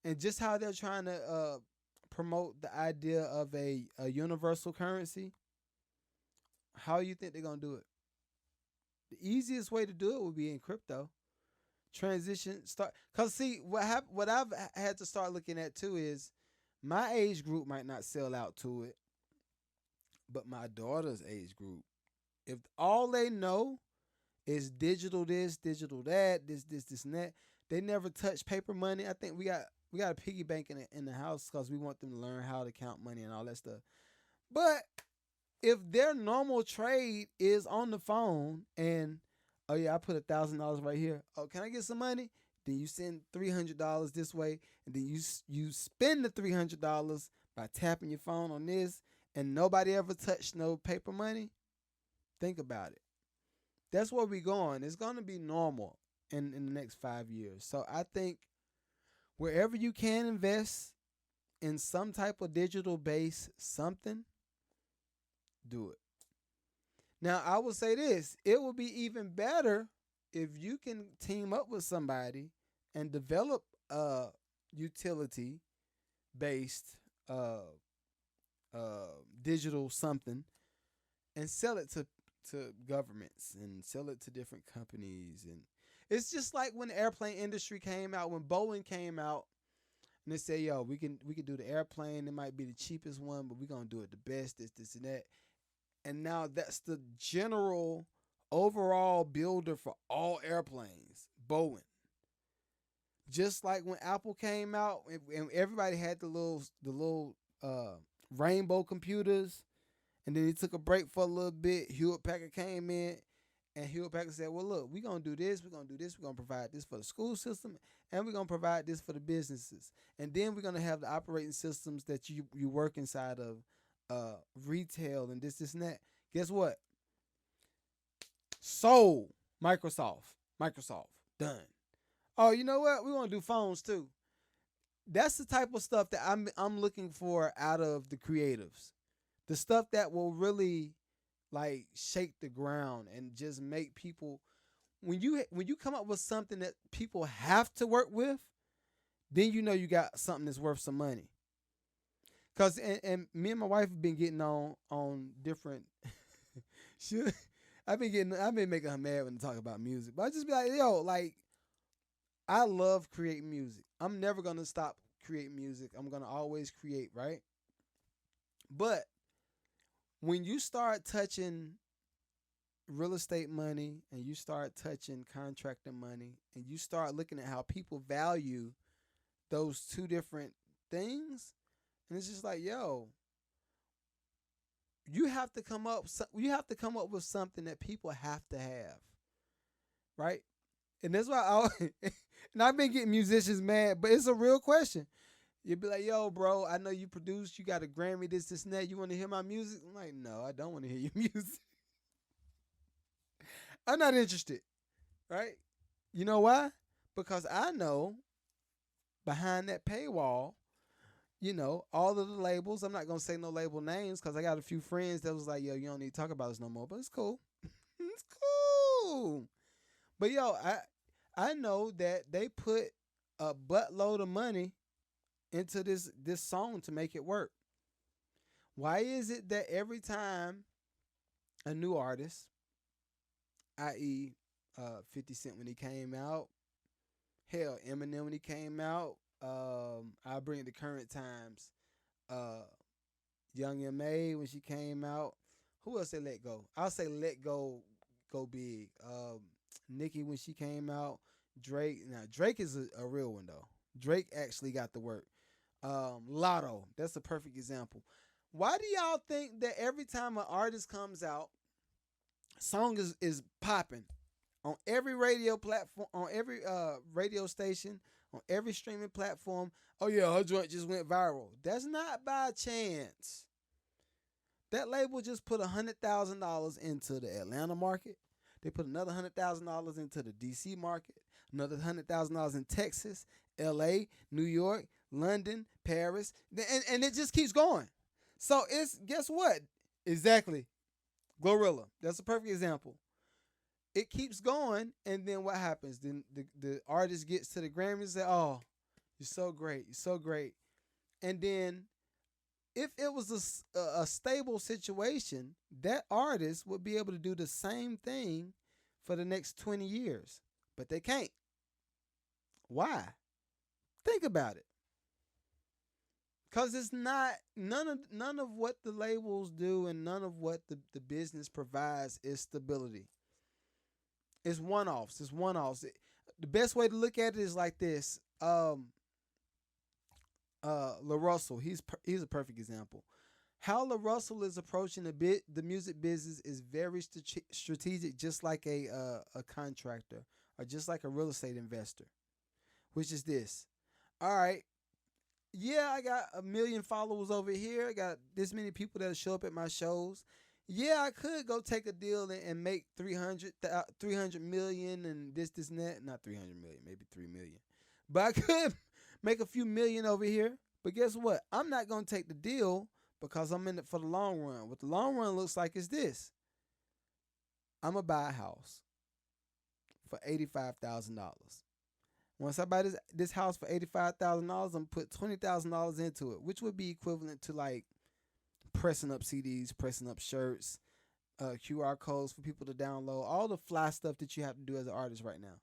and just how they're trying to promote the idea of a universal currency. How you think they're gonna do it? The easiest way to do it would be in crypto. Transition start, cause see what I've had to start looking at too is my age group might not sell out to it, but my daughter's age group, if all they know is digital this, digital that, this and that, they never touch paper money. I think we got a piggy bank in the house because we want them to learn how to count money and all that stuff. But if their normal trade is on the phone and oh yeah, I put $1,000 right here. Oh, can I get some money? Then you send $300 this way, and then you spend the $300 by tapping your phone on this, and nobody ever touched no paper money. Think about it. That's where we're going. It's going to be normal in the next 5 years. So I think wherever you can invest in some type of digital base something, do it. Now, I will say this. It will be even better if you can team up with somebody and develop a utility based digital something and sell it to governments and sell it to different companies. And it's just like when the airplane industry came out, when Boeing came out, and they say, yo, we can do the airplane. It might be the cheapest one, but we're gonna do it the best, this, and that. And now that's the general overall builder for all airplanes, Boeing. Just like when Apple came out and everybody had the little rainbow computers, and then he took a break for a little bit. Hewlett Packard came in, and Hewlett Packard said, well, look, we're going to do this, we're going to do this, we're going to provide this for the school system, and we're going to provide this for the businesses. And then we're going to have the operating systems that you work inside of retail and this, and that. Guess what? Sold. Microsoft. Done. Oh, you know what? We want to do phones too. That's the type of stuff that I'm looking for out of the creatives. The stuff that will really like shake the ground and just make people, when you come up with something that people have to work with, then you know you got something that's worth some money. Cause and me and my wife have been getting on different I've been making her mad when I talk about music. But I just be like, yo, like I love creating music. I'm never gonna stop creating music. I'm gonna always create, right? But when you start touching real estate money and you start touching contractor money and you start looking at how people value those two different things, and it's just like, yo, you have to come up with something that people have to have, right? And that's why and I've been getting musicians mad, but it's a real question. You'd be like, yo, bro, I know you produced, you got a Grammy, this, and that. You want to hear my music? I'm like, no, I don't want to hear your music. I'm not interested, right? You know why? Because I know behind that paywall, all of the labels, I'm not going to say no label names because I got a few friends that was like, yo, you don't need to talk about this no more, but it's cool. It's cool. But, yo, I know that they put a buttload of money into this song to make it work. Why is it that every time a new artist, i.e., 50 Cent when he came out, hell, Eminem when he came out, I'll bring it to current times, Young M.A. when she came out, who else they let go? I'll say let go big. Nicki when she came out, Drake. Now Drake is a real one though. Drake actually got the work. Lotto, that's a perfect example. Why do y'all think that every time an artist comes out, song is popping on every radio platform, on every radio station, on every streaming platform? Oh yeah, her joint just went viral. That's not by chance. That label just put $100,000 into the Atlanta market. They put another $100,000 into the DC market, another $100,000 in Texas, L.A., New York, London, Paris, and it just keeps going. So it's guess what? Exactly, Glorilla. That's a perfect example. It keeps going, and then what happens? Then the artist gets to the Grammys and say, "Oh, you're so great, you're so great," and then if it was a stable situation, that artist would be able to do the same thing for the next 20 years. But they can't. Why? Think about it. Cause it's not none of what the labels do and none of what the business provides is stability. It's one offs. It's one offs. The best way to look at it is like this. La Russell, he's a perfect example. How La Russell is approaching the music business is very strategic, just like a contractor or just like a real estate investor. Which is this? All right, yeah, I got a million followers over here. I got this many people that show up at my shows. Yeah, I could go take a deal and make 300 million and this and that. Not 300 million, maybe 3 million. But I could make a few million over here. But guess what? I'm not going to take the deal because I'm in it for the long run. What the long run looks like is this. I'm going to buy a house for $85,000. Once I buy this house for $85,000, I'm going to put $20,000 into it, which would be equivalent to like pressing up CDs, pressing up shirts, QR codes for people to download, all the fly stuff that you have to do as an artist right now.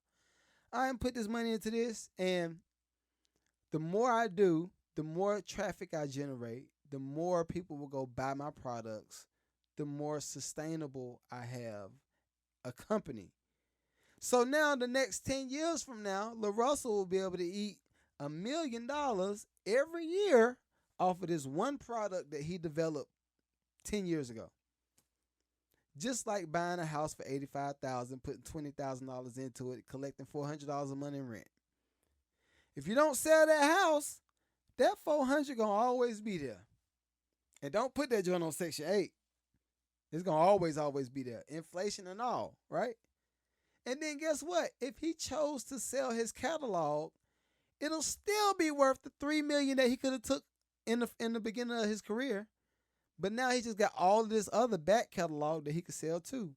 I put this money into this, and the more I do, the more traffic I generate, the more people will go buy my products, the more sustainable I have a company. So now the next 10 years from now, La Russell will be able to eat $1 million every year off of this one product that he developed 10 years ago. Just like buying a house for $85,000, putting $20,000 into it, collecting $400 a month in rent. If you don't sell that house, that $400 gonna always be there. And don't put that joint on Section 8. It's gonna always be there. Inflation and all, right? And then guess what? If he chose to sell his catalog, it'll still be worth the $3 million that he could have took in the beginning of his career. But now he just got all of this other back catalog that he could sell too.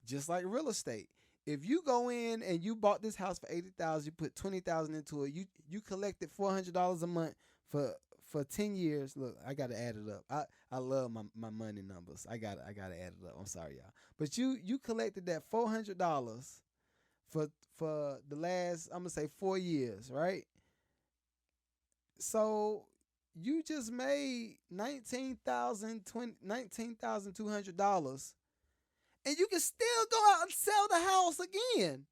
Just like real estate. If you go in and you bought this house for $80,000, you put $20,000 into it, you collected $400 a month for 10 years. Look, I gotta add it up. I love my money numbers. I gotta add it up. I'm sorry, y'all. But you collected that $400 for the last, I'm gonna say 4 years, right? So you just made $19,200, and you can still go out and sell the house again.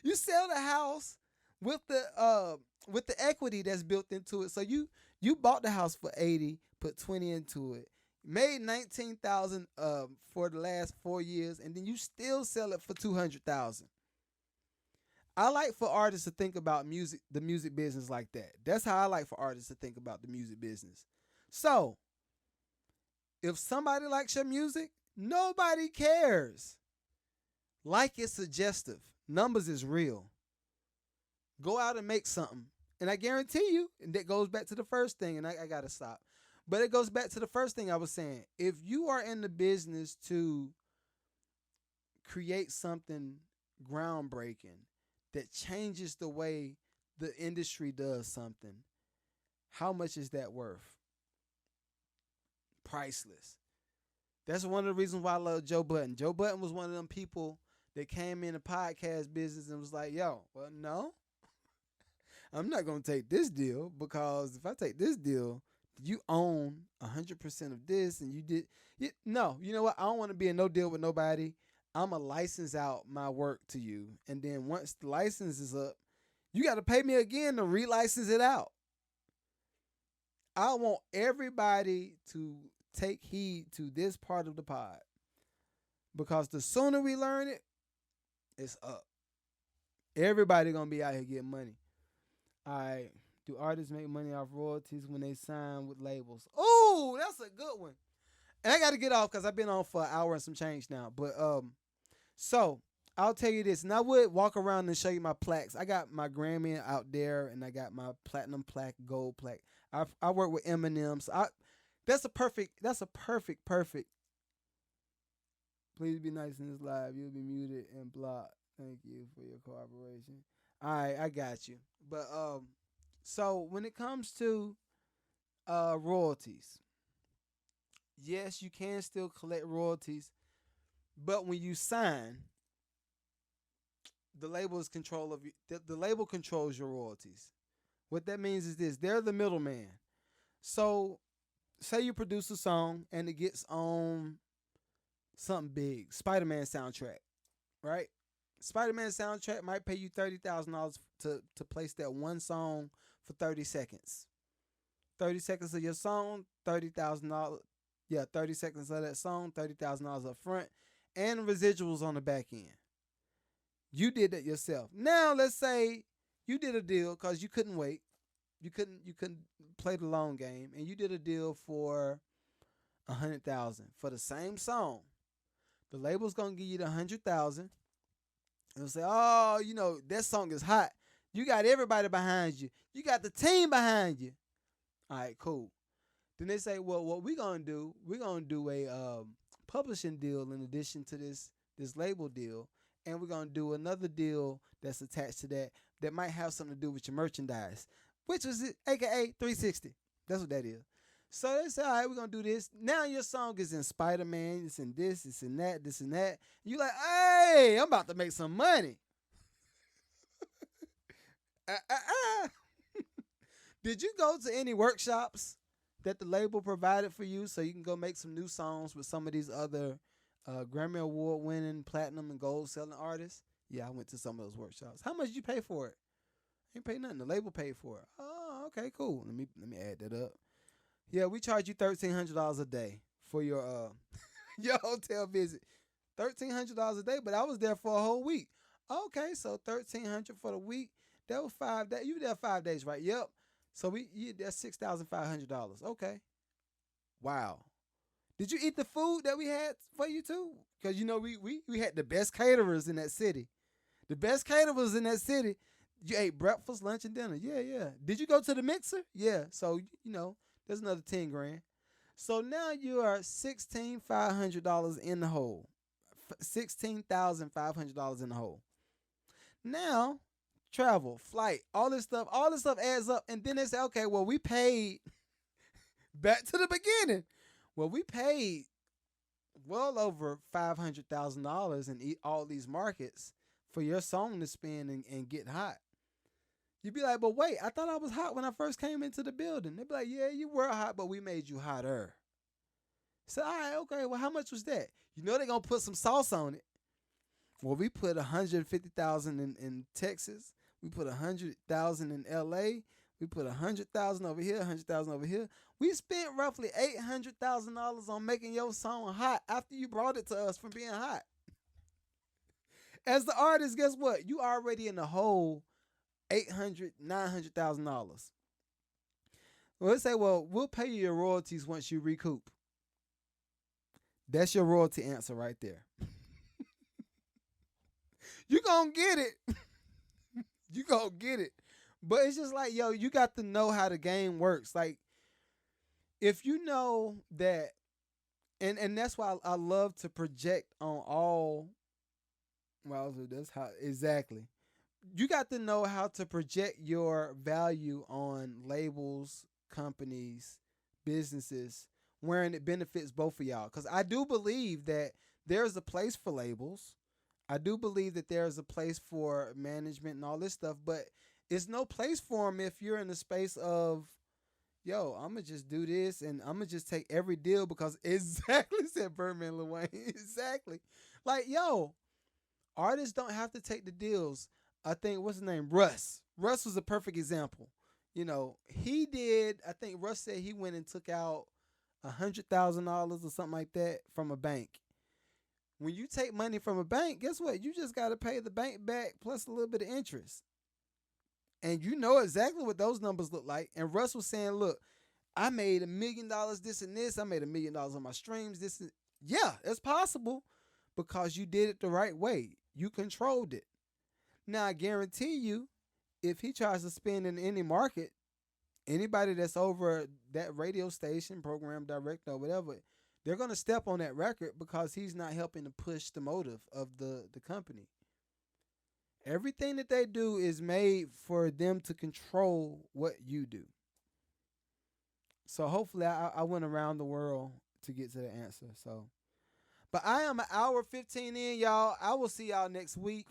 You sell the house with the equity that's built into it. So you bought the house for 80, put 20 into it, made 19,000 for the last 4 years, and then you still sell it for 200,000. I like for artists to think about the music business like that. That's how I like for artists to think about the music business. So, if somebody likes your music, nobody cares. Like is suggestive. Numbers is real. Go out and make something. And I guarantee you, and that goes back to the first thing, and I got to stop. But it goes back to the first thing I was saying. If you are in the business to create something groundbreaking that changes the way the industry does something, how much is that worth? Priceless. That's one of the reasons why I love Joe Budden. Joe Budden was one of them people that came in the podcast business and was like, yo, well, no, I'm not going to take this deal, because if I take this deal, you own 100% of this, and no, you know what? I don't want to be in no deal with nobody. I'm going to license out my work to you. And then once the license is up, you got to pay me again to relicense it out. I want everybody to take heed to this part of the pod, because the sooner we learn it, it's up. Everybody going to be out here getting money. All right. Do artists make money off royalties when they sign with labels? Oh, that's a good one. And I got to get off because I've been on for an hour and some change now. But so I'll tell you this, and I would walk around and show you my plaques. I got my Grammy out there, and I got my platinum plaque, gold plaque. I work with Eminem, so that's a perfect. That's a perfect. Please be nice in this live. You'll be muted and blocked. Thank you for your cooperation. All right, I got you. But so when it comes to royalties, yes, you can still collect royalties, but when you sign, the label is control of you. The label controls your royalties. What that means is this: they're the middleman. So, say you produce a song and it gets on something big, Spider-Man soundtrack, right? Spider-Man soundtrack might pay you $30,000 to place that one song for 30 seconds. 30 seconds of your song, $30,000. Yeah, 30 seconds of that song, $30,000 up front, and residuals on the back end. You did that yourself. Now let's say you did a deal because you couldn't wait. You couldn't play the long game, and you did a deal for 100,000 for the same song. The label's gonna give you the 100,000. And say, oh, that song is hot. You got everybody behind you. You got the team behind you. All right, cool. Then they say, well, what we're gonna do a publishing deal in addition to this label deal, and we're gonna do another deal that's attached to that might have something to do with your merchandise, which is it, aka 360. That's what that is. So they say, all right, we're gonna do this. Now your song is in Spider-Man, it's in this, it's in that, this and that. You like, hey, I'm about to make some money. Did you go to any workshops that the label provided for you so you can go make some new songs with some of these other Grammy Award winning platinum and gold selling artists? Yeah, I went to some of those workshops. How much did you pay for it? Ain't pay nothing. The label paid for it. Oh, okay, cool. Let me add that up. Yeah, we charge you $1,300 a day for your your hotel visit. $1,300 a day, but I was there for a whole week. Okay, so $1,300 for the week. That was 5 days. You were there 5 days, right? Yep. So that's $6,500. Okay. Wow. Did you eat the food that we had for you too? Because we had the best caterers in that city. The best caterers in that city. You ate breakfast, lunch, and dinner. Yeah. Did you go to the mixer? Yeah. So there's another 10 grand. So now you are $16,500 in the hole. $16,500 in the hole. Now, travel, flight, all this stuff adds up. And then they say, okay, well, we paid back to the beginning. Well, we paid well over $500,000 in all these markets for your song to spin and get hot. You'd be like, but wait, I thought I was hot when I first came into the building. They'd be like, yeah, you were hot, but we made you hotter. So, all right, okay, well, how much was that? They're going to put some sauce on it. Well, we put $150,000 in Texas. We put $100,000 in LA. We put $100,000 over here, $100,000 over here. We spent roughly $800,000 on making your song hot after you brought it to us from being hot. As the artist, guess what? You already in the hole $800,000, $900,000. Well, let's say, well, we'll pay you your royalties once you recoup. That's your royalty answer right there. You gonna get it. You gonna get it. But it's just like, yo, you got to know how the game works. Like, if you know that, and that's why I love to project on all, well, that's how, exactly. You got to know how to project your value on labels, companies, businesses, wherein it benefits both of y'all. Because I do believe that there's a place for labels. I do believe that there's a place for management and all this stuff, but it's no place for them if you're in the space of, yo, I'm going to just do this and I'm going to just take every deal because exactly said Birdman Lil Wayne. Exactly. Like, yo, artists don't have to take the deals. I think, what's his name? Russ. Russ was a perfect example. He did, I think Russ said he went and took out $100,000 or something like that from a bank. When you take money from a bank, guess what? You just got to pay the bank back plus a little bit of interest. And you know exactly what those numbers look like. And Russ was saying, look, I made $1 million this and this. I made $1 million on my streams. Yeah, it's possible because you did it the right way. You controlled it. Now I guarantee you, if he tries to spin in any market, anybody that's over that radio station, program director or whatever, they're gonna step on that record because he's not helping to push the motive of the company. Everything that they do is made for them to control what you do. So hopefully I went around the world to get to the answer. So but I am an hour 15 in, y'all. I will see y'all next week.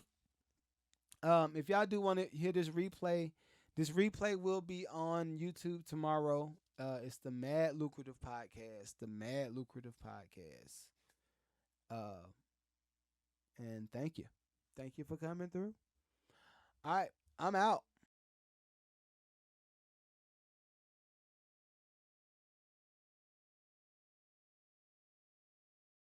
If y'all do want to hear this replay will be on YouTube tomorrow. It's the Mad Lucrative Podcast. The Mad Lucrative Podcast. Uh, and thank you. Thank you for coming through. All right, I'm out.